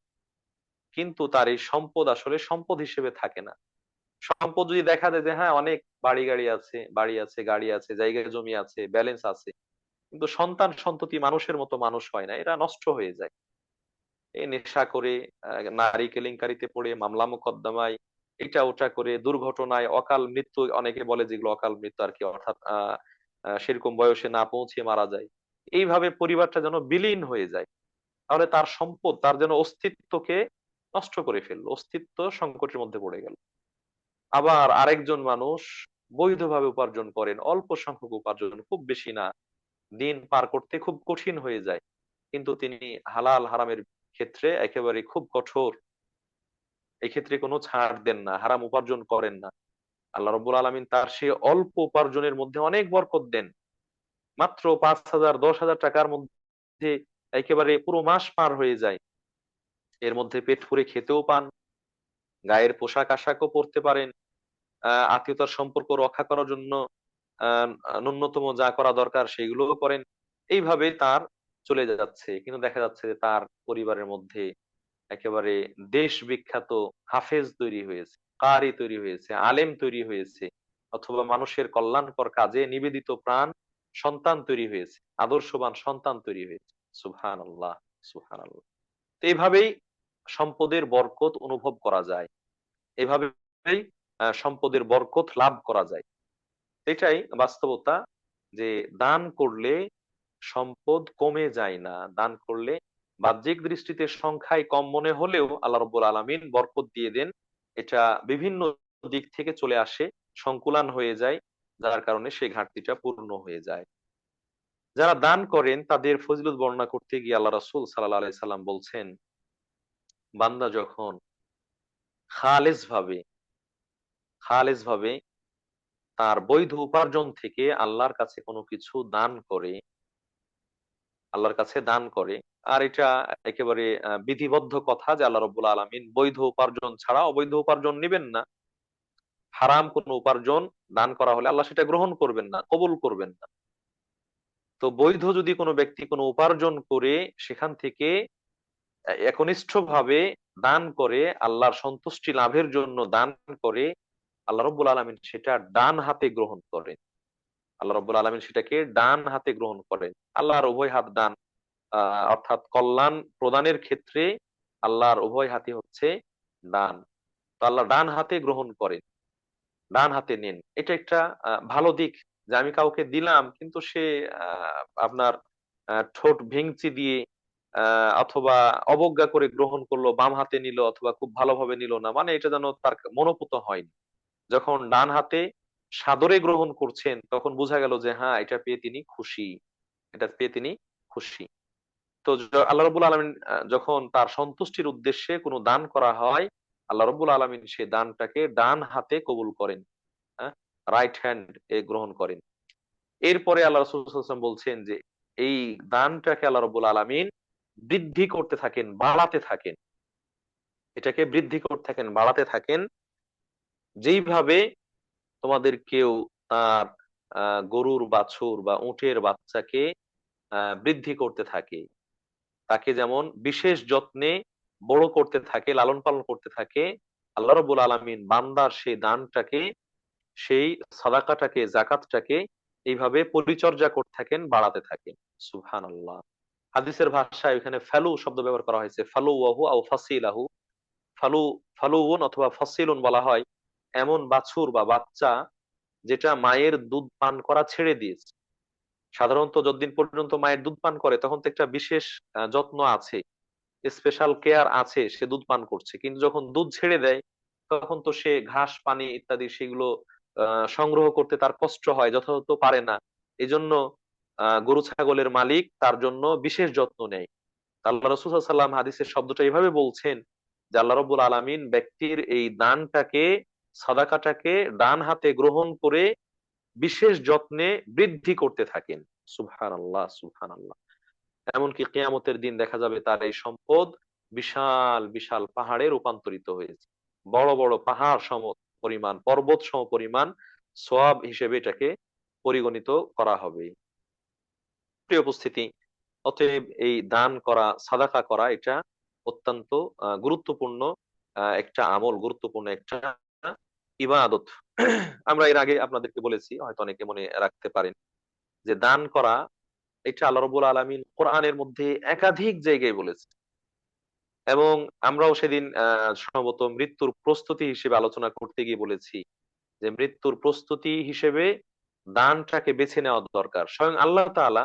A: কিন্তু তার এই সম্পদ আসলে সম্পদ হিসেবে থাকে না। সম্পদ যদি দেখা যায় যে হ্যাঁ অনেক বাড়ি গাড়ি আছে, বাড়ি আছে, গাড়ি আছে, জায়গা জমি আছে, ব্যালেন্স আছে, কিন্তু সন্তান সন্ততি মানুষের মতো মানুষ হয় না, এরা নষ্ট হয়ে যায়। এই নেশা করে, নারী কেলেঙ্কারিতে পড়ে, মামলা মোকদ্দমায়, এটা ওটা করে, দুর্ঘটনায়, অকাল মৃত্যু, অনেকে বলে যেগুলো অকাল মৃত্যু আর কি, অর্থাৎ সেরকম বয়সে না পৌঁছে মারা যায়, এইভাবে পরিবারটা যেন বিলীন হয়ে যায়। তাহলে তার সম্পদ তার যেন অস্তিত্বকে নষ্ট করে ফেললো, অস্তিত্ব সংকটের মধ্যে পড়ে গেল। আবার আরেকজন মানুষ বৈধভাবে উপার্জন করেন, অল্প সংখ্যক উপার্জন, খুব বেশি না, দিন পার করতে খুব কঠিন হয়ে যায়, কিন্তু তিনি হালাল হারামের ক্ষেত্রে একেবারে খুব কঠোর, এক্ষেত্রে কোনো ছাড় দেন না, হারাম উপার্জন করেন না। আল্লাহ রব্বুল আলামিন তার সে অল্প উপার্জনের মধ্যে অনেক বরকত দেন। মাত্র 5,000 10,000 টাকার মধ্যে একেবারে পুরো মাস পার হয়ে যায়, এর মধ্যে পেট পুরে খেতেও পান, গায়ের পোশাক আশাকও পরতে পারেন, আত্মীয়তার সম্পর্ক রক্ষা করার জন্য আহ ন্যূনতম যা করা দরকার সেগুলোও করেন। এইভাবে তার চলে যাচ্ছে, কিন্তু দেখা যাচ্ছে যে তার পরিবারের মধ্যে একেবারে দেশ বিখ্যাত হাফেজ তৈরি হয়েছে, কারি তৈরি হয়েছে, আলেম তৈরি হয়েছে, অথবা মানুষের কল্যাণকর কাজে নিবেদিত প্রাণ সন্তান তৈরি হয়েছে, আদর্শবান সন্তান তৈরি হয়েছে। সুবহানাল্লাহ, সুবহানাল্লাহ। তো এইভাবেই সম্পদের বরকত অনুভব করা যায়, এভাবেই সম্পদের বরকত লাভ করা যায়। এটাই বাস্তবতা, যে দান করলে সম্পদ কমে যায় না, দান করলে বাহ্যিক দৃষ্টিতে সংখ্যায় কম মনে হলেও আল্লাহ রাব্বুল আলামিন বরকত দিয়ে দেন। এটা বিভিন্ন দিক থেকে চলে আসে, সংকুলান হয়ে যায়, যার কারণে সেই ঘাটতিটা পূর্ণ হয়ে যায়। যারা দান করেন তাদের ফজিলত বর্ণনা করতে গিয়ে আল্লাহ রাসূল সাল্লাল্লাহু আলাইহি সাল্লাম বলছেন, বান্দা যখন খালেস ভাবে, খালেস ভাবে তার বৈধ উপার্জন থেকে আল্লাহর কাছে কোনো কিছু দান করে, আল্লাহর কাছে দান করে, আর এটা একেবারে বিধিবদ্ধ কথা যে আল্লাহ রাব্বুল আলামিন বৈধ উপার্জন ছাড়া অবৈধ উপার্জন নিবেন না। হারাম কোনো উপার্জন দান করা হলে আল্লাহ সেটা গ্রহণ করবেন না, কবুল করবেন না। তো বৈধ যদি কোনো ব্যক্তি কোনো উপার্জন করে সেখান থেকে একনিষ্ঠ ভাবে দান করে, আল্লাহর সন্তুষ্টি লাভের জন্য দান করে, আল্লাহ রাব্বুল আলামিন সেটা ডান হাতে গ্রহণ করেন। আল্লাহ রাব্বুল আলামিন সেটাকে ডান হাতে গ্রহণ করেন। আল্লাহর উভয় হাত ডান, অর্থাৎ কল্যাণ প্রদানের ক্ষেত্রে আল্লাহর উভয় হাতই হচ্ছে ডান। তো আল্লাহ ডান হাতে গ্রহণ করেন, ডান হাতে নেন। এটা একটা ভালো দিক, যে আমি কাউকে দিলাম কিন্তু সে আপনার ঠোঁট ভেঙচি দিয়ে অথবা অবজ্ঞা করে গ্রহণ করলো, বাম হাতে নিল অথবা খুব ভালোভাবে নিল না, মানে এটা যেন তার মনোপুত হয়নি। যখন ডান হাতে সাদরে গ্রহণ করছেন তখন বোঝা গেল যে হ্যাঁ এটা পেয়ে তিনি খুশি, এটা পেয়ে তিনি খুশি। তো আল্লাহ রাব্বুল আলামিন যখন তার সন্তুষ্টির উদ্দেশ্যে কোনো দান করা হয়, আল্লাহ রাব্বুল আলামিন সেই দানটাকে ডান হাতে কবুল করেন, হ্যাঁ, রাইট হ্যান্ড এ গ্রহণ করেন। এরপরে আল্লাহ রাসূল সাল্লাল্লাহু আলাইহি ওয়াসাল্লাম বলছেন যে এই দানটাকে আল্লাহ রাব্বুল আলামিন বৃদ্ধি করতে থাকেন, বাড়াতে থাকেন, এটাকে বৃদ্ধি করতে থাকেন, বাড়াতে থাকেন। যেইভাবে তোমাদের কেউ তার গরুর বাছুর বা উটের বাচ্চাকে বৃদ্ধি করতে থাকে, তাকে যেমন বিশেষ যত্নে বড় করতে থাকে, লালন পালন করতে থাকে, আল্লাহ রাব্বুল আলামিন বান্দার সেই দানটাকে, সেই সাদাকাটাকে, যাকাতটাকে এইভাবে পরিচর্যা করতে থাকেন, বাড়াতে থাকেন। সুবহানাল্লাহ। হাদিসের ভাষায় এখানে ফালু শব্দ ব্যবহার করা হয়েছে, ফালু ওয়াহু আও ফাসিলাহু। ফালু, ফালুউন অথবা ফাসিলুন বলা হয় এমন বাছুর বা বাচ্চা যেটা মায়ের দুধ পান করা ছেড়ে দিয়েছে। সাধারণত যতদিন পর্যন্ত মায়ের দুধ পান করে তখন তো একটা বিশেষ যত্ন আছে, স্পেশাল কেয়ার আছে, সে দুধ পান করছে, কিন্তু যখন দুধ ছেড়ে দেয় তখন তো সে ঘাস পানি ইত্যাদি সেগুলো সংগ্রহ করতে তার কষ্ট হয়, যথাযথ পারে না। এই জন্য গরু ছাগলের মালিক তার জন্য বিশেষ যত্ন নেয়। আল্লাহ রাসূল সাল্লাল্লাহু আলাইহি ওয়াসাল্লাম হাদিসের শব্দটা এইভাবে বলছেন যে আল্লাহ রাব্বুল আলামিন ব্যক্তির এই দানটাকে, সাদাকাটাকে ডান হাতে গ্রহণ করে বিশেষ যত্নে বৃদ্ধি করতে থাকেন। সুবহানাল্লাহ, সুবহানাল্লাহ। এমনকি কিয়ামতের দিন দেখা যাবে তার এই সম্পদ বিশাল বিশাল পাহাড়ে রূপান্তরিত হয়েছে। বড় বড় পাহাড় সম পরিমাণ, পর্বত সম পরিমাণ সওয়াব হিসেবে এটাকে পরিগণিত করা হবে। প্রিয় উপস্থিতি, অতএব এই দান করা, সাদাকা করা, এটা অত্যন্ত গুরুত্বপূর্ণ একটা আমল, গুরুত্বপূর্ণ একটা ইবাদত। আমরা এর আগে আপনাদেরকে বলেছি, হয়তো অনেকে মনে রাখতে পারেন, যে দান করা এটা আল্লাহ রাব্বুল আলামিন কোরআনের মধ্যে একাধিক জায়গায় বলেছে। এবং আমরাও সেদিন সম্ভবত মৃত্যুর প্রস্তুতি হিসেবে আলোচনা করতে গিয়ে বলেছি যে মৃত্যুর প্রস্তুতি হিসেবে দানটাকে বেছে নেওয়া দরকার। স্বয়ং আল্লাহ তাআলা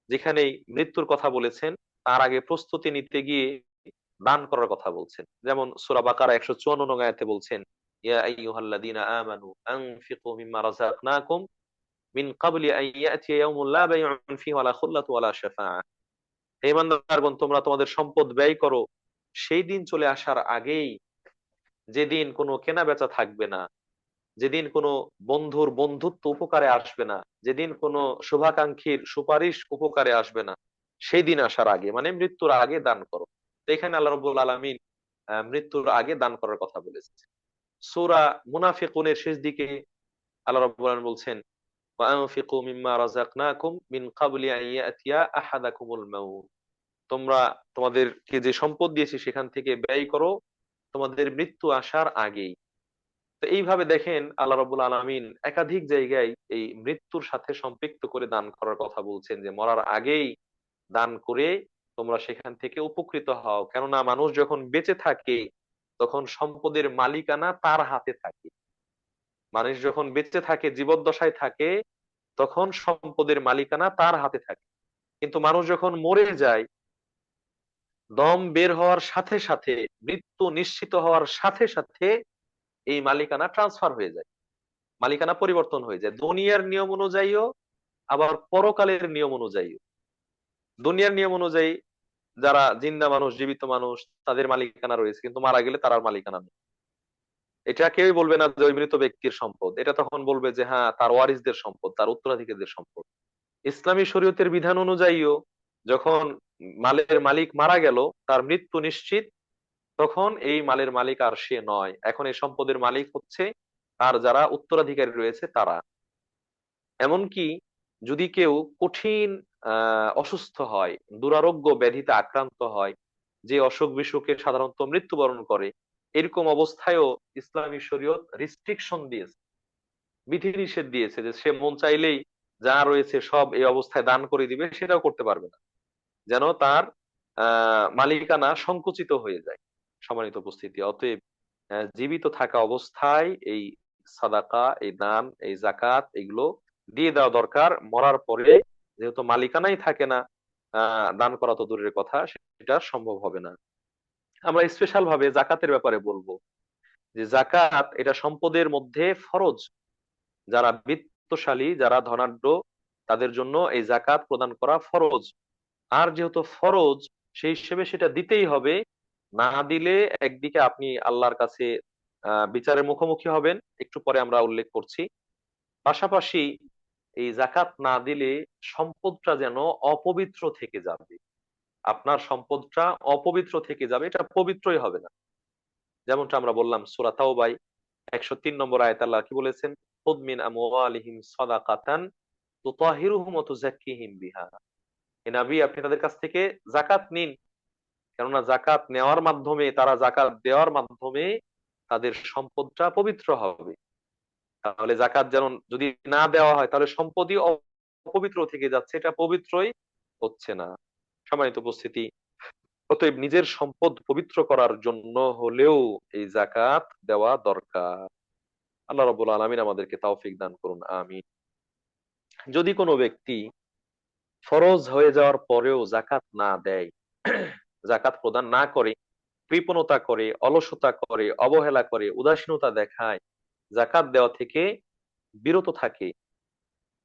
A: যেখানেই মৃত্যুর কথা বলেছেন, তার আগে প্রস্তুতি নিতে গিয়ে দান করার কথা বলছেন। যেমন সূরা বাকারা 154 নং আয়াতে বলছেন, ইয়া আইয়ুহাল্লাযীনা আমানু আনফিকু মিম্মা রাযাকনাকুম মিন ক্বাবলি আন ইয়াতিয়া ইয়াউমুন লা বাইউন ফীহি ওয়ালা খুল্লাতুন ওয়ালা শাফাআহ। হে ঈমানদারগণ, তোমরা তোমাদের সম্পদ ব্যয় করো সেই দিন চলে আসার আগেই, যেদিন কোনো কেনা বেচা থাকবে না, যেদিন কোনো বন্ধুর বন্ধুত্ব উপকারে আসবে না, যেদিন কোনো শুভাকাঙ্ক্ষীর সুপারিশ উপকারে আসবে না, সেই দিন আসার আগে, মানে মৃত্যুর আগে দান করো। তো এখানে আল্লাহ রাব্বুল আলামিন মৃত্যুর আগে দান করার কথা বলেছে। সূরা মুনাফিকুনের শেষ দিকে আল্লাহ রাব্বুল আলামিন বলছেন, ওয়ানফিকু মিম্মা রাযাকনাকুম মিন ক্বাবলি আন ইয়াতিয়া আহাদাকুমুল মাউত। তোমরা তোমাদেরকে যে সম্পদ দিয়েছি সেখান থেকে ব্যয় করো তোমাদের মৃত্যু আসার আগেই। তো এইভাবে দেখেন আল্লাহ রাব্বুল আলামিন একাধিক জায়গায় এই মৃত্যুর সাথে সম্পৃক্ত করে দান করার কথা বলছেন, যে মরার আগেই দান করে তোমরা সেখান থেকে উপকৃত হও। কেননা মানুষ যখন বেঁচে থাকে তখন সম্পদের মালিকানা তার হাতে থাকে। মানুষ যখন বেঁচে থাকে, জীবদ্দশায় থাকে, তখন সম্পদের মালিকানা তার হাতে থাকে। কিন্তু মানুষ যখন মরে যায়, দম বের হওয়ার সাথে সাথে, মৃত্যু নিশ্চিত হওয়ার সাথে সাথে এই মালিকানা ট্রান্সফার হয়ে যায়, মালিকানা পরিবর্তন হয়ে যায়, দুনিয়ার নিয়ম অনুযায়ীও আবার পরকালের নিয়ম অনুযায়ীও। দুনিয়ার নিয়ম অনুযায়ী যারা জিন্দা মানুষ, জীবিত মানুষ, তাদের মালিকানা রয়েছে, কিন্তু মারা গেলে তার আর মালিকানা নেই। এটা কেউই বলবে না যে ওই মৃত ব্যক্তির সম্পদ, এটা তখন বলবে যে হ্যাঁ তার ওয়ারিসদের সম্পদ, তার উত্তরাধিকারীদের সম্পদ। ইসলামী শরীয়তের বিধান অনুযায়ীও যখন মালের মালিক মারা গেল, তার মৃত্যু নিশ্চিত, তখন এই মালের মালিক আর সে নয়, এখন এই সম্পদের মালিক হচ্ছে তার যারা উত্তরাধিকারী রয়েছে তারা। এমনকি যদি কেউ কঠিন অসুস্থ হয়, দুরারোগ্য ব্যাধিতে আক্রান্ত হয়, যে অসুখ বিসুখে সাধারণত মৃত্যুবরণ করে, এরকম অবস্থায়ও ইসলামী শরীয়ত রিস্ট্রিকশন দিয়েছে, বিধিনিষেধ দিয়েছে যে সে মন চাইলেই যা রয়েছে সব এই অবস্থায় দান করে দিবে, সেটাও করতে পারবে না, যেন তার মালিকানা সংকুচিত হয়ে যায়। সম্মানিত উপস্থিতি, অতএব জীবিত থাকা অবস্থায় এই সাদাকা, এই দান, এই জাকাত, এগুলো দিয়ে দেওয়া দরকার। মরার পরে যেহেতু মালিকানাই থাকে না, দান করা তো দূরের কথা, সেটা সম্ভব হবে না। আমরা স্পেশাল ভাবে জাকাতের ব্যাপারে বলবো যে জাকাত এটা সম্পদের মধ্যে ফরজ। যারা বিত্তশালী, যারা ধনাঢ্য, তাদের জন্য এই জাকাত প্রদান করা ফরজ। আর যেহেতু ফরজ, সেই হিসেবে সেটা দিতেই হবে। না দিলে একদিকে আপনি আল্লাহর কাছে বিচারের মুখোমুখি হবেন, একটু পরে আমরা উল্লেখ করছি। পাশাপাশি এই জাকাত না দিলে সম্পদটা যেন অপবিত্র থেকে যাবে, আপনার সম্পদটা অপবিত্র থেকে যাবে, এটা পবিত্রই হবে না। যেমনটা আমরা বললাম সূরা তাওবায় 103 নম্বর আয়াত, আল্লাহ কি বলেছেন, খুদ মিন আমওয়ালিহিম সাদাকাতান তুতাহিরুহুম ওয়া তুযাক্কিহিম বিহা। হে নবী, আপনি তাদের কাছ থেকে জাকাত নিন, কেননা জাকাত নেওয়ার মাধ্যমে, তারা জাকাত দেওয়ার মাধ্যমে তাদের সম্পদটা পবিত্র হবে। তাহলে জাকাত যেন যদি না দেওয়া হয়, তাহলে সম্পদই অপবিত্র থেকে যাচ্ছে, এটা পবিত্রই হচ্ছে না। সম্মানিত উপস্থিতি, অতএব নিজের সম্পদ পবিত্র করার জন্য হলেও এই জাকাত দেওয়া দরকার। আল্লাহ রাব্বুল আলামিন আমাদেরকে তৌফিক দান করুন, আমিন। যদি কোনো ব্যক্তি ফরজ হয়ে যাওয়ার পরেও জাকাত না দেয়, জাকাত প্রদান না করে, কৃপণতা করে, অলসতা করে, অবহেলা করে, উদাসীনতা দেখায়, জাকাত দেওয়া থেকে বিরত থাকে,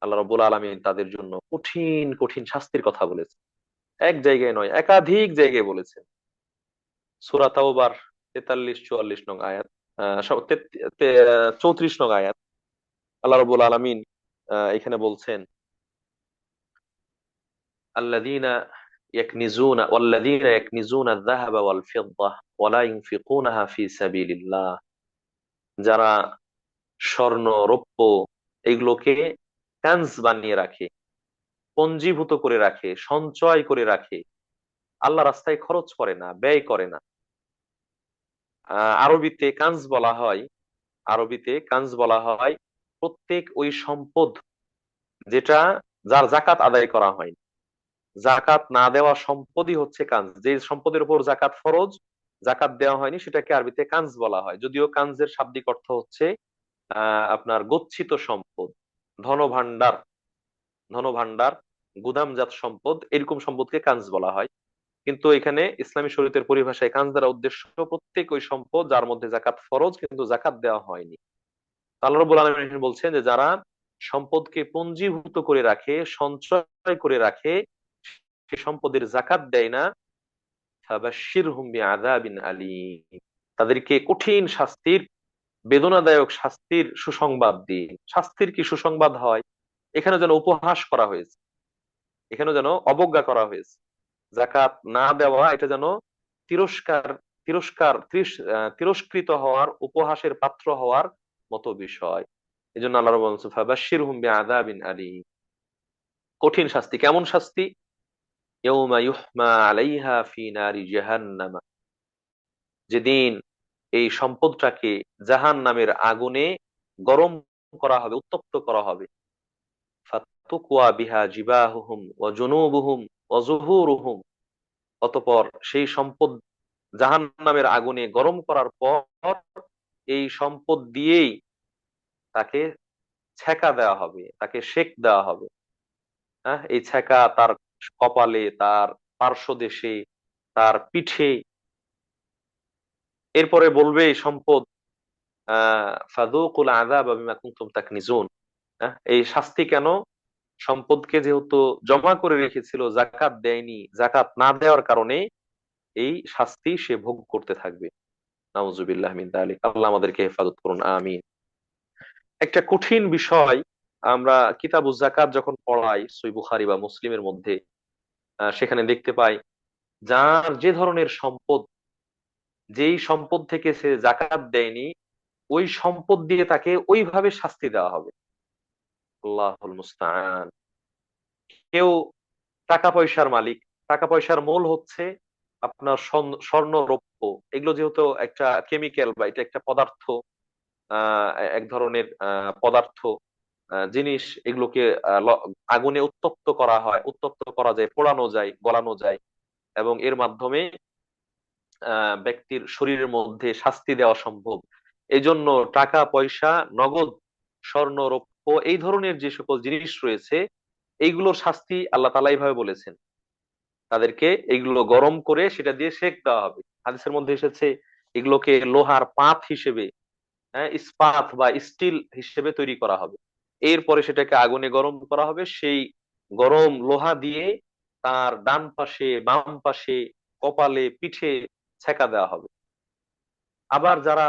A: আল্লাহ রাব্বুল আলামিন তাদের জন্য কঠিন কঠিন শাস্তির কথা বলেছে। এক জায়গায় নয়, একাধিক জায়গায় বলেছেন। সূরা তাওবার 43-44 নং আয়াত, 34 নং আয়াত, আল্লাহ রাব্বুল আলামিন এখানে বলছেন, আল্লাযীনা ইয়াকনিজুনা ওয়াল্লাযীনা ইয়াকনিজুনা আয-যাহাবা ওয়াল ফিদ্দা ওয়া লা ইউনফিকুনাহা ফি সাবিলিল্লাহ, যারা স্বর্ণ রৌপ্য এগুলোকে কানজ বানিয়ে রাখে, পঞ্জীভূত করে রাখে, সঞ্চয় করে রাখে, আল্লাহ রাস্তায় খরচ করে না, ব্যয় করে না। আরবিতে কানজ বলা হয়, আরবিতে কানজ বলা হয় প্রত্যেক ওই সম্পদ যেটা, যার জাকাত আদায় করা হয়, জাকাত না দেওয়া সম্পদই হচ্ছে কানজ। যে সম্পদের উপর জাকাত ফরজ, জাকাত দেওয়া হয়নি, সেটাকে আরবিতে কানজ বলা হয়। যদিও কানজের শাব্দিক অর্থ হচ্ছে আপনার গচ্ছিত সম্পদ, ধনভাণ্ডার, ধনভাণ্ডার, গুদামজাত সম্পদ, এরকম সম্পদকে কানজ বলা হয়। কিন্তু এখানে ইসলামী শরীয়তের পরিভাষায় কানজ দ্বারা উদ্দেশ্য প্রত্যেক ওই সম্পদ যার মধ্যে জাকাত ফরজ কিন্তু জাকাত দেওয়া হয়নি। আল্লাহ রাব্বুল আলামিন বলছেন যে যারা সম্পদকে পঞ্জীভূত করে রাখে, সঞ্চয় করে রাখে, সে সম্পদের জাকাত দেয় না, ফাবাশশিরহুম বিআযাবিন আলীম, তাদেরকে কঠিন শাস্তির, বেদনাদায়ক শাস্তির সুসংবাদ দিন। শাস্তির কি সুসংবাদ হয়? এখানে যেন উপহাস করা হয়েছে, এখানে যেন অবজ্ঞা করা হয়েছে। জাকাত না দেওয়া এটা যেন তিরস্কার, তিরস্কৃত হওয়ার, উপহাসের পাত্র হওয়ার মতো বিষয়। এই জন্য আল্লাহ রাব্বুল বলছেন ফাবাশশিরহুম বিআযাবিন আলীম, কঠিন শাস্তি। কেমন শাস্তি? ইয়াউমা ইউহমা আলাইহা ফি নারি জাহান্নাম, যেদিন এই সম্পদটাকে জাহান্নামের আগুনে গরম করা হবে, উত্তপ্ত করা হবে। ফাতুকওয়া বিহা জিবাহুহুম ওয়া জুনুবুহুম ওয়া যুহুরুহুম, অতঃপর সেই সম্পদ জাহান্নামের আগুনে গরম করার পর এই সম্পদ দিয়েই তাকে ছ্যাঁকা দেওয়া হবে, তাকে সেক দেওয়া হবে। হ্যাঁ, এই ছ্যাঁকা তার কপালে, তার পার্শ্বদেশে, তার পিঠে। এরপরে বলবে এই সম্পদ ফাযুকুল আযাবা বিমা কুনতুম তাকনিজুন, এই শাস্তি কেন? সম্পদকে যেহেতু জমা করে রেখেছিল, জাকাত দেয়নি, জাকাত না দেওয়ার কারণে এই শাস্তি সে ভোগ করতে থাকবে। নাউজুবিল্লাহ মিন যালিক, আল্লাহ আমাদেরকে হেফাজত করুন, আমিন। একটা কঠিন বিষয় আমরা কিতাবুজ যাকাত যখন পড়াই সহিহ বুখারী বা মুসলিমের মধ্যে, সেখানে দেখতে পাই যার যে ধরনের সম্পদ, যেই সম্পদ থেকে সে জাকাত দেয়নি, ওই সম্পদ দিয়ে তাকে ওইভাবে শাস্তি দেওয়া হবে। আল্লাহুল মুস্তাআন। কেউ টাকা পয়সার মালিক, টাকা পয়সার মূল হচ্ছে আপনার স্বর্ণ রৌপ্য, এগুলো যেহেতু একটা কেমিক্যাল বা এটা একটা পদার্থ, আহ এক ধরনের পদার্থ, জিনিস, এগুলোকে আগুনে উত্তপ্ত করা হয়, উত্তপ্ত করা যায়, পোড়ানো যায়, গলানো যায়, এবং এর মাধ্যমে ব্যক্তির শরীরের মধ্যে শাস্তি দেওয়া সম্ভব। এই জন্য টাকা পয়সা, নগদ, স্বর্ণ রৌপ্য, এই ধরনের যে সকল জিনিস রয়েছে, এইগুলোর শাস্তি আল্লাহ তাআলা এইভাবে বলেছেন, তাদেরকে এইগুলো গরম করে সেটা দিয়ে সেক দেওয়া হবে। হাদিসের মধ্যে এসেছে এগুলোকে লোহার পাত হিসেবে, ইস্পাত বা স্টিল হিসেবে তৈরি করা হবে। এরপরে সেটাকে আগুনে গরম করা হবে, সেই গরম লোহা দিয়ে তার ডান পাশে, বাম পাশে, কপালে, পিঠে ছেকা দেওয়া হবে। আবার যারা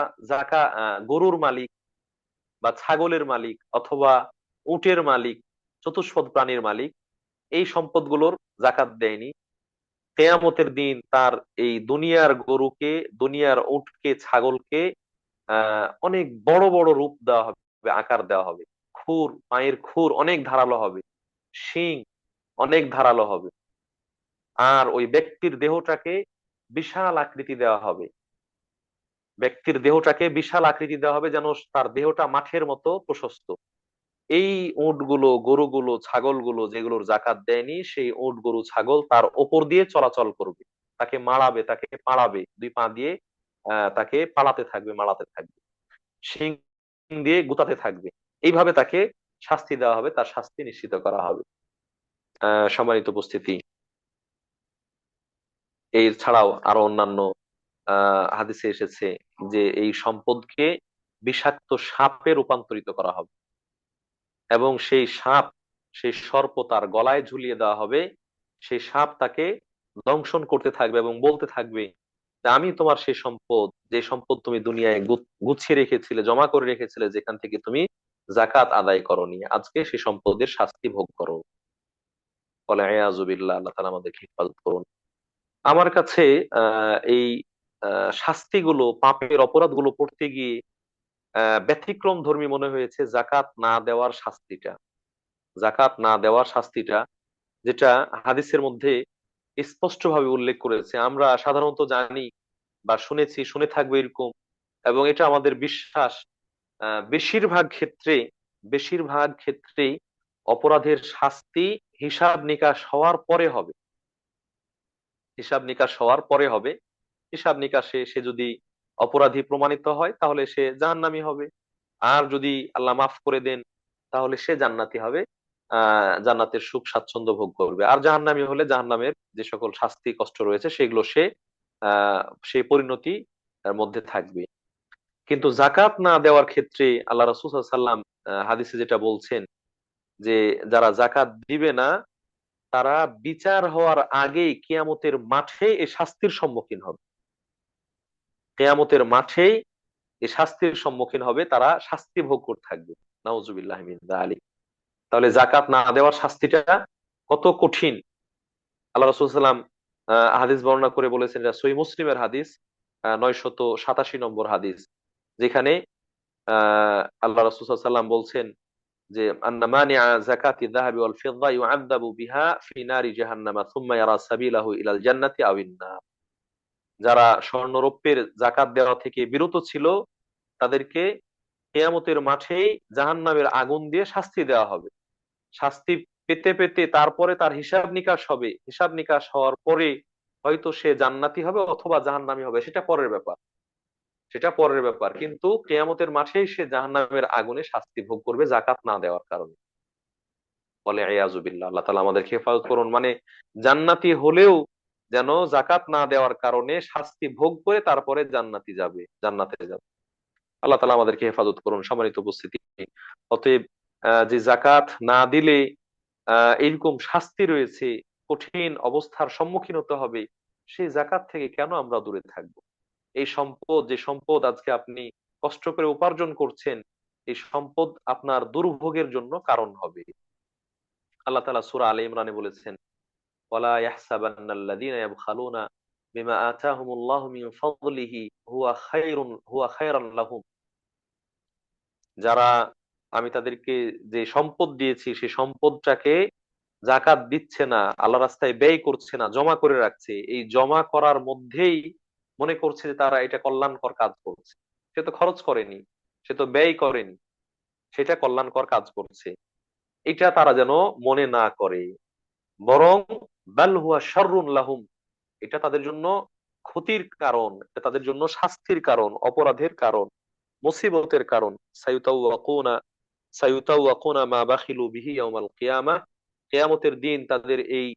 A: গরুর মালিক বা ছাগলের মালিক অথবা উটের মালিক, চতুষ্পদ প্রাণীর মালিক, এই সম্পদগুলোর জাকাত দেয়নি, কেয়ামতের দিন তার এই দুনিয়ার গরুকে, দুনিয়ার উটকে, ছাগলকে অনেক বড় বড় রূপ দেওয়া হবে, আকার দেওয়া হবে। খুর, পায়ের খুর অনেক ধারালো হবে, শিং অনেক ধারালো হবে। আর ওই ব্যক্তির দেহটাকে বিশাল আকৃতি দেওয়া হবে, ব্যক্তির দেহটাকে বিশাল আকৃতি দেওয়া হবে, যেন তার দেহটা মাঠের মতো প্রশস্ত। এই উটগুলো, গরুগুলো, ছাগলগুলো যেগুলোর জাকাত দেয়নি, সেই উট, গরু, ছাগল তার ওপর দিয়ে চলাচল করবে, তাকে মাড়াবে, তাকে পাড়াবে, দুই পা দিয়ে তাকে পালাতে থাকবে, মারাতে থাকবে, শিং দিয়ে গুতাতে থাকবে। এইভাবে তাকে শাস্তি দেওয়া হবে, তার শাস্তি নিশ্চিত করা হবে। সম্মানিত উপস্থিতি, এই ছাড়াও আরো অন্যান্য হাদিসে এসেছে যে এই সম্পদকে বিষাক্ত সাপে রূপান্তরিত করা হবে, এবং সেই সাপ, সেই সর্প তার গলায় ঝুলিয়ে দেওয়া হবে। সেই সাপ তাকে দংশন করতে থাকবে এবং বলতে থাকবে যে আমি তোমার সেই সম্পদ, যে সম্পদ তুমি দুনিয়ায় গুছিয়ে রেখেছিলে, জমা করে রেখেছিলে, যেখান থেকে তুমি জাকাত আদায় করনি, আজকে সেই সম্পদের শাস্তি ভোগ করো। বলে আয়াজু বিল্লাহ, আল্লাহ তাআলা আমাদেরকে হেফাজত করুন। আমার কাছে এই শাস্তিগুলো, পাপের অপরাধগুলো পড়তে গিয়ে ব্যতিক্রম ধর্মী মনে হয়েছে জাকাত না দেওয়ার শাস্তিটা। জাকাত না দেওয়ার শাস্তিটা, যেটা হাদিসের মধ্যে স্পষ্টভাবে উল্লেখ করেছে। আমরা সাধারণত জানি বা শুনেছি, শুনে থাকবো এরকম, এবং এটা আমাদের বিশ্বাস, বেশিরভাগ ক্ষেত্রে, বেশিরভাগ ক্ষেত্রেই অপরাধের শাস্তি হিসাব নিকাশ হওয়ার পরে হবে। হিসাব নিকাশ হওয়ার পরে হবে। হিসাব নিকাশে সে যদি অপরাধী প্রমাণিত হয় তাহলে সে জাহান্নামী হবে। আর যদি আল্লাহ মাফ করে দেন তাহলে সে জান্নাতি হবে, জান্নাতের সুখ স্বাচ্ছন্দ্য ভোগ করবে। আর জাহান্নামী হলে জাহান্নামের যে সকল শাস্তি কষ্ট রয়েছে সেগুলো সে আহ সেই পরিণতি মধ্যে থাকবে। কিন্তু জাকাত না দেওয়ার ক্ষেত্রে আল্লাহ রাসূল সাল্লাল্লাহু আলাইহি ওয়াসাল্লাম হাদিসে যেটা বলছেন, যে যারা জাকাত দিবে না তারা বিচার হওয়ার আগেই কিয়ামতের মাঠে এই শাস্তির সম্মুখীন হবে। কিয়ামতের মাঠেই এই শাস্তির সম্মুখীন হবে, তারা শাস্তি ভোগ করতে থাকবে। নাউজুবিল্লাহ মিন যালিক। তাহলে জাকাত না দেওয়ার শাস্তিটা কত কঠিন! আল্লাহ রাসূল সাল্লাম হাদিস বর্ণনা করে বলেছেন, এটা সহিহ মুসলিমের হাদিস, 987 নম্বর হাদিস, যেখানে আল্লাহ রাসূল সাল্লাল্লাহু আলাইহি ওয়াসাল্লাম বলছেন যে আন্না মানিআ যাকাতি যাহাবি ওয়াল ফিদ্দা ইউআযাবু বিহা ফি নারি জাহান্নামা সুম্মা ইয়ারা সাবিলাহু ইলাল জান্নাতি আওয়ান নার। যারা স্বর্ণ রৌপ্যের যাকাত দেওয়া থেকে বিরত ছিল তাদেরকে কিয়ামতের মাঠেই জাহান্নামের আগুন দিয়ে শাস্তি দেওয়া হবে। শাস্তি পেতে পেতে তারপরে তার হিসাব নিকাশ হবে। হিসাব নিকাশ হওয়ার পরে হয়তো সে জান্নাতি হবে অথবা জাহান্নামী হবে, সেটা পরের ব্যাপার। সেটা পরের ব্যাপার, কিন্তু কিয়ামতের মাঠেই সে জাহান্নামের আগুনে শাস্তি ভোগ করবে জাকাত না দেওয়ার কারণে। বলে আয়াজু বিল্লাহ, আল্লাহ তাআলা আমাদেরকে হেফাজত করুন। মানে জান্নাতি হলেও যেন জাকাত না দেওয়ার কারণে শাস্তি ভোগ করে তারপরে জান্নাতি যাবে, জান্নাতে যাবে। আল্লাহ তাআলা আমাদেরকে হেফাজত করুন। সম্মানিত উপস্থিতি, অতএব যে জাকাত না দিলে এইরকম শাস্তি রয়েছে, কঠিন অবস্থার সম্মুখীন হতে হবে, সেই জাকাত থেকে কেন আমরা দূরে থাকবো? এই সম্পদ, যে সম্পদ আজকে আপনি কষ্ট করে উপার্জন করছেন, এই সম্পদ আপনার দুর্ভোগের জন্য কারণ হবে। আল্লাহ তাআলা সূরা আলে ইমরানে বলেছেন, ওয়ালা ইয়াহসাবান্নাল্লাযীনা ইয়াবখালুনা বিমা আতাহুমুল্লাহু মিন ফাদলিহি হুয়া খায়রান লাহুম। যারা আমি তাদেরকে যে সম্পদ দিয়েছি সেই সম্পদটাকে জাকাত দিচ্ছে না, আল্লাহ রাস্তায় ব্যয় করছে না, জমা করে রাখছে, এই জমা করার মধ্যেই মনে করছে যে তারা এটা কল্যাণকর কাজ করছে। সে তো খরচ করেনি, সে তো ব্যয় করেনি, সেটা কল্যাণকর কাজ করছে, এটা তারা যেন মনে না করে। বরং বাল হুয়া শাররুন লাহুম, এটা তাদের জন্য ক্ষতির কারণ, এটা তাদের জন্য শাস্তির কারণ, অপরাধের কারণ, মুসিবতের কারণ। সায়ুতাওয়াকুনা সায়ুতাওয়াকুনা মা বাখিলু বিহি ইয়াউমাল কিয়ামাহ। কিয়ামতের দিন তাদের এই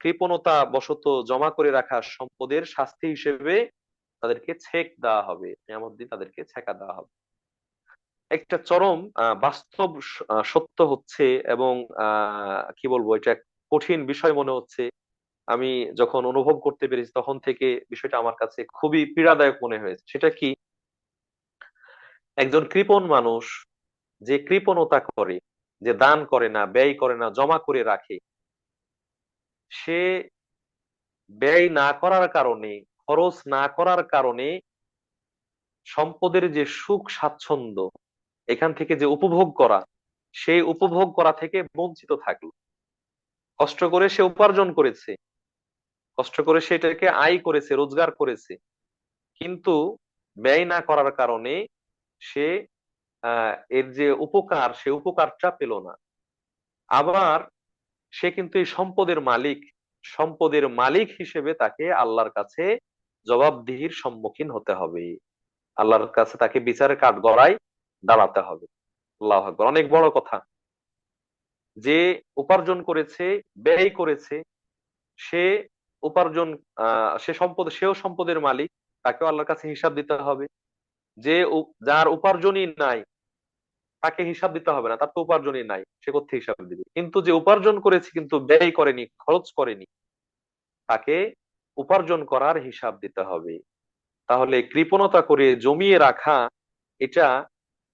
A: কৃপণতা বশত জমা করে রাখা সম্পদের শাস্তি হিসেবে তাদেরকে ছেক দেওয়া হবে। কিয়ামত দিন তাদেরকে ছেকা দেওয়া হবে। একটা চরম বাস্তব সত্য হচ্ছে, এবং কি বলবো, এটা এক কঠিন বিষয় মনে হচ্ছে। আমি যখন অনুভব করতে পেরেছি তখন থেকে বিষয়টা আমার কাছে খুবই পীড়াদায়ক মনে হয়েছে। সেটা কি, একজন কৃপণ মানুষ যে কৃপণতা করে, যে দান করে না, ব্যয় করে না, জমা করে রাখে, সে ব্যয় না করার কারণে, খরচ না করার কারণে সম্পদের যে সুখ স্বাচ্ছন্দ্য, এখান থেকে যে উপভোগ করা, সেই উপভোগ করা থেকে বঞ্চিত থাকলো। কষ্ট করে সে উপার্জন করেছে, কষ্ট করে সেটাকে আয় করেছে, রোজগার করেছে, কিন্তু ব্যয় না করার কারণে সে এর যে উপকার, সে উপকারটা পেল না। আবার সে কিন্তু এই সম্পদের মালিক, সম্পদের মালিক হিসেবে তাকে আল্লাহর কাছে জবাবদিহির সম্মুখীন হতে হবে। আল্লাহর কাছে তাকে বিচারের কাঠগড়ায় দাঁড়াতে হবে। আল্লাহু আকবার, অনেক বড় কথা। যে উপার্জন করেছে, ব্যয় করেছে, সে উপার্জন, সে সম্পদ, সেও সম্পদের মালিক, তাকেও আল্লাহর কাছে হিসাব দিতে হবে। যে যার উপার্জনই নাই তাকে হিসাব দিতে হবে না, তার তো উপার্জনই নাই, সে কোথায় হিসাব দিবে? কিন্তু যে উপার্জন করেছে কিন্তু ব্যয় করেনি, খরচ করেনি, তাকে উপার্জন করার হিসাব দিতে হবে। তাহলে কৃপণতা করে জমিয়ে রাখা, এটা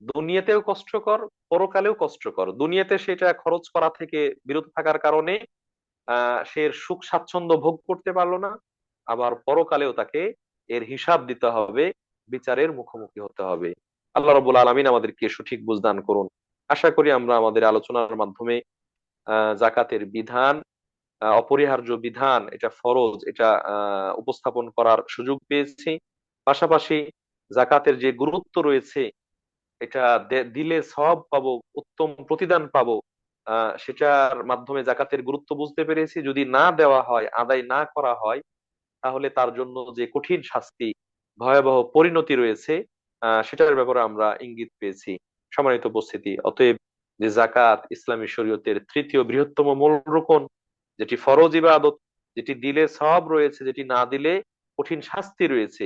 A: দুনিয়াতেও কষ্টকর, পরকালেও কষ্টকর। দুনিয়াতে সেটা খরচ করা থেকে বিরত থাকার কারণে সে সুখ স্বাচ্ছন্দ্য ভোগ করতে পারলো না। আবার পরকালেও তাকে এর হিসাব দিতে হবে, বিচারের মুখোমুখি হতে হবে। আল্লাহ রাব্বুল আলামিন আমাদেরকে সঠিক বুঝ দান করুন। আশা করি আমরা আমাদের আলোচনার মাধ্যমে জাকাতের বিধান, অপরিহার্য বিধান, এটা ফরজ, এটা উপস্থাপন করার সুযোগ পেয়েছি। পাশাপাশি জাকাতের যে গুরুত্ব রয়েছে, এটা দিলে সওয়াব পাবো, উত্তম প্রতিদান পাবো, সেটার মাধ্যমে জাকাতের গুরুত্ব বুঝতে পেরেছি। যদি না দেওয়া হয়, আদায় না করা হয়, তাহলে তার জন্য যে কঠিন শাস্তি, ভয়াবহ পরিণতি রয়েছে, সেটার ব্যাপারে আমরা ইঙ্গিত পেয়েছি। সম্মানিত উপস্থিতি, অতএব যে জাকাত ইসলামী শরীয়তের তৃতীয় বৃহত্তম মূল রুকন, যেটি ফরজ ইবাদত, যেটি দিলে সওয়াব রয়েছে, যেটি না দিলে কঠিন শাস্তি রয়েছে,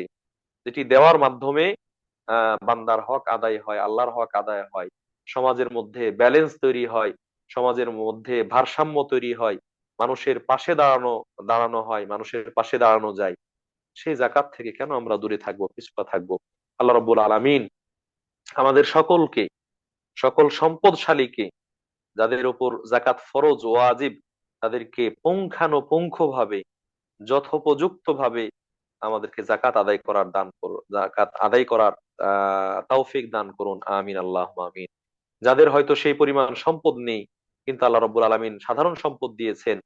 A: যেটি দেওয়ার মাধ্যমে বান্দার হক আদায় হয়, আল্লাহর হক আদায় হয়, সমাজের মধ্যে ব্যালেন্স তৈরি হয়, সমাজের মধ্যে ভারসাম্য তৈরি হয়, মানুষের পাশে দাঁড়ানো দাঁড়ানো হয়, মানুষের পাশে দাঁড়ানো যায়, সেই জাকাত থেকে কেন আমরা দূরে থাকবো, পিছপা থাকবো? আল্লাহ রাব্বুল আলামিন আমাদের সকলকে, সকল সম্পদশালীকে, যাদের উপর জাকাত ফরজ ওয়াজিব, তাদেরকে পুঙ্খানুপুঙ্খ ভাবে, যথোপযুক্ত ভাবে আমাদেরকে জাকাত আদায় করার দান করুন, জাকাত আদায় করার তৌফিক দান করুন। আমিন, আল্লাহ আমিন। যাদের হয়তো সেই পরিমাণ সম্পদ নেই, কিন্তু আল্লাহ রাব্বুল আলামিন সাধারণ সম্পদ দিয়েছেন,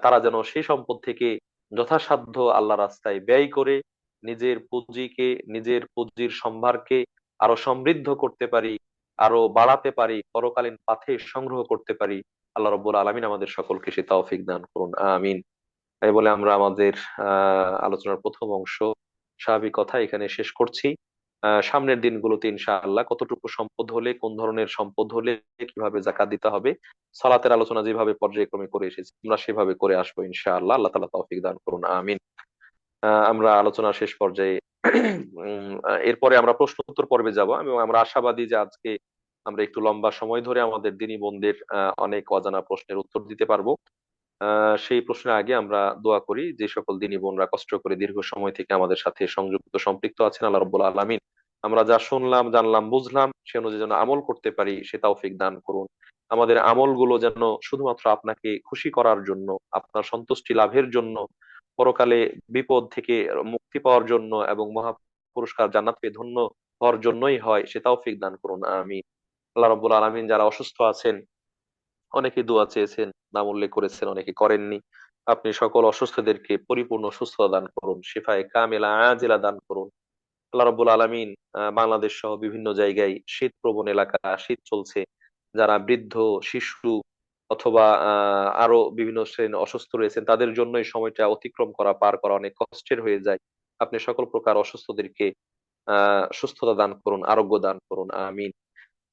A: তারা যেন সেই সম্পদ থেকে যথাসাধ্য আল্লাহ রাস্তায় ব্যয় করে নিজের পুঁজিকে, নিজের পুঁজির সম্ভারকে আরো সমৃদ্ধ করতে পারি, আরো বাড়াতে পারি, পরকালীন পাথে সংগ্রহ করতে পারি। আল্লাহ রাব্বুল আলামিন আমাদের সকলকে সে তৌফিক দান করুন। আমিন। তাই বলে আমরা আমাদের আলোচনার প্রথম অংশ, স্বাভাবিক কথা, এখানে শেষ করছি। সামনের দিনগুলোতে ইনশাআল্লাহ কতটুকু সম্পদ হলে, কোন ধরনের সম্পদ হলে কিভাবে জাকাত দিতে হবে, সালাতের আলোচনা যেভাবে পর্যায়ক্রমে করে এসেছি আমরা সেভাবে করে আসবো ইনশাআল্লাহ। আল্লাহ তাআলা তৌফিক দান করুন। আমিন। আমরা আলোচনার শেষ পর্যায়ে এরপরে আমরা প্রশ্ন উত্তর পর্বে যাব, এবং আমরা আশাবাদী যে আজকে আমরা একটু লম্বা সময় ধরে আমাদের দিনী বোনদের অনেক অজানা প্রশ্নের উত্তর দিতে পারবো। সেই প্রশ্নের আগে আমরা দোয়া করি, যে সকল দিনী বোনরা কষ্ট করে দীর্ঘ সময় থেকে আমাদের সাথে সংযুক্ত সম্পৃক্ত আছেন, আল্লাহ রাব্বুল আলামিন আমরা যা শুনলাম, জানলাম, বুঝলাম, সে অনুযায়ী যেন আমল করতে পারি, সে তৌফিক দান করুন। আমাদের আমলগুলো যেন শুধুমাত্র আপনাকে খুশি করার জন্য, আপনার সন্তুষ্টি লাভের জন্য, পরকালে বিপদ থেকে মুক্তি পাওয়ার জন্য এবং মহা পুরস্কার জান্নাত পেয়ে ধন্য হওয়ার জন্যই হয়, সে তৌফিক দান করুন। আমিন। আল্লাহ রাব্বুল আলামিন যারা অসুস্থ আছেন, অনেকে দোয়া চেয়েছেন, নাম উল্লেখ করেছেন, অনেকে করেননি, আপনি সকল অসুস্থদেরকে পরিপূর্ণ সুস্থতা দান করুন, শিফায়ে কামিলা আজিলা দান করুন। আল্লাহ রাব্বুল আলামিন বাংলাদেশ সহ বিভিন্ন জায়গায় শীত প্রবণ এলাকা, শীত চলছে, যারা বৃদ্ধ, শিশু অথবা আরো বিভিন্ন শ্রেণীর অসুস্থ রয়েছেন, তাদের জন্য এই সময়টা অতিক্রম করা, পার করা অনেক কষ্টের হয়ে যায়। আপনি সকল প্রকার অসুস্থদেরকে সুস্থতা দান করুন, আরোগ্য দান করুন। আমিন।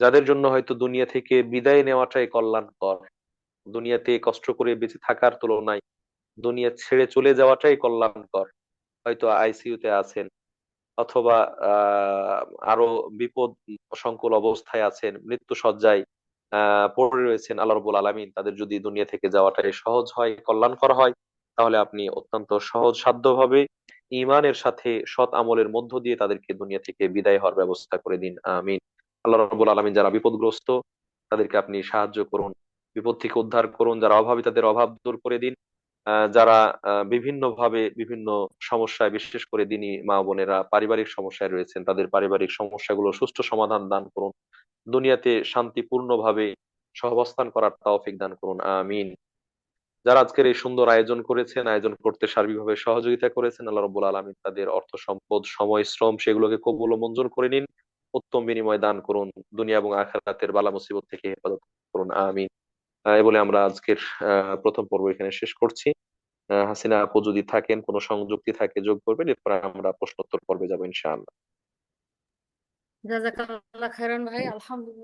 A: যাদের জন্য হয়তো দুনিয়া থেকে বিদায় নেওয়াটাই কল্যাণকর, দুনিয়াতে কষ্ট করে বেঁচে থাকার তুলনায় দুনিয়া ছেড়ে চলে যাওয়াটাই কল্যাণকর, হয়তো আইসিইউ তে আছেন, অথবা আহ আরো বিপদ সংকুল অবস্থায় আছেন, মৃত্যু শয্যায় পড়ে রয়েছেন, আল্লাহ রাব্বুল আলামিন তাদের যদি দুনিয়া থেকে যাওয়াটাই সহজ হয়, কল্যাণকর হয়, তাহলে আপনি অত্যন্ত সহজ সাধ্য ভাবে ইমানের সাথে সৎ আমলের মধ্য দিয়ে তাদেরকে দুনিয়া থেকে বিদায় হওয়ার ব্যবস্থা করে দিন। আমিন। আল্লাহ রাব্বুল আলামিন যারা বিপদগ্রস্ত, তাদেরকে আপনি সাহায্য করুন, বিপদ থেকে উদ্ধার করুন। যারা অভাবী, তাদের অভাব দূর করে দিন। যারা বিভিন্ন ভাবে বিভিন্ন সমস্যায়, বিশেষ করে দিনী মা বোনেরা পারিবারিক সমস্যায় রয়েছেন, তাদের পারিবারিক সমস্যাগুলো সুষ্ঠু সমাধান দান করুন। দুনিয়াতে শান্তিপূর্ণ ভাবে সহাবস্থান করার তৌফিক দান করুন। আমিন। যারা আজকের এই সুন্দর আয়োজন করেছেন, আয়োজন করতে সার্বিকভাবে সহযোগিতা করেছেন, আল্লাহ রাব্বুল আলামিন তাদের অর্থ সম্পদ, সময়, শ্রম সেগুলোকে কবুল ও মঞ্জুর করে নিন, উত্তম বিনিময় দান করুন, দুনিয়া এবং আখিরাতের বালা মুসিবত থেকে হেফাজত করুন। আমিন। এই বলে আমরা আজকের প্রথম পর্ব এখানে শেষ করছি। হাসিনা আপু যদি থাকেন, কোনো সংযুক্তি থাকে যোগ করবেন, এরপর আমরা প্রশ্নোত্তর পর্বে যাবো ইনশাআল্লাহ।
B: জাজাকাল্লাহ খাইরান ভাই, আলহামদুলিল্লাহ।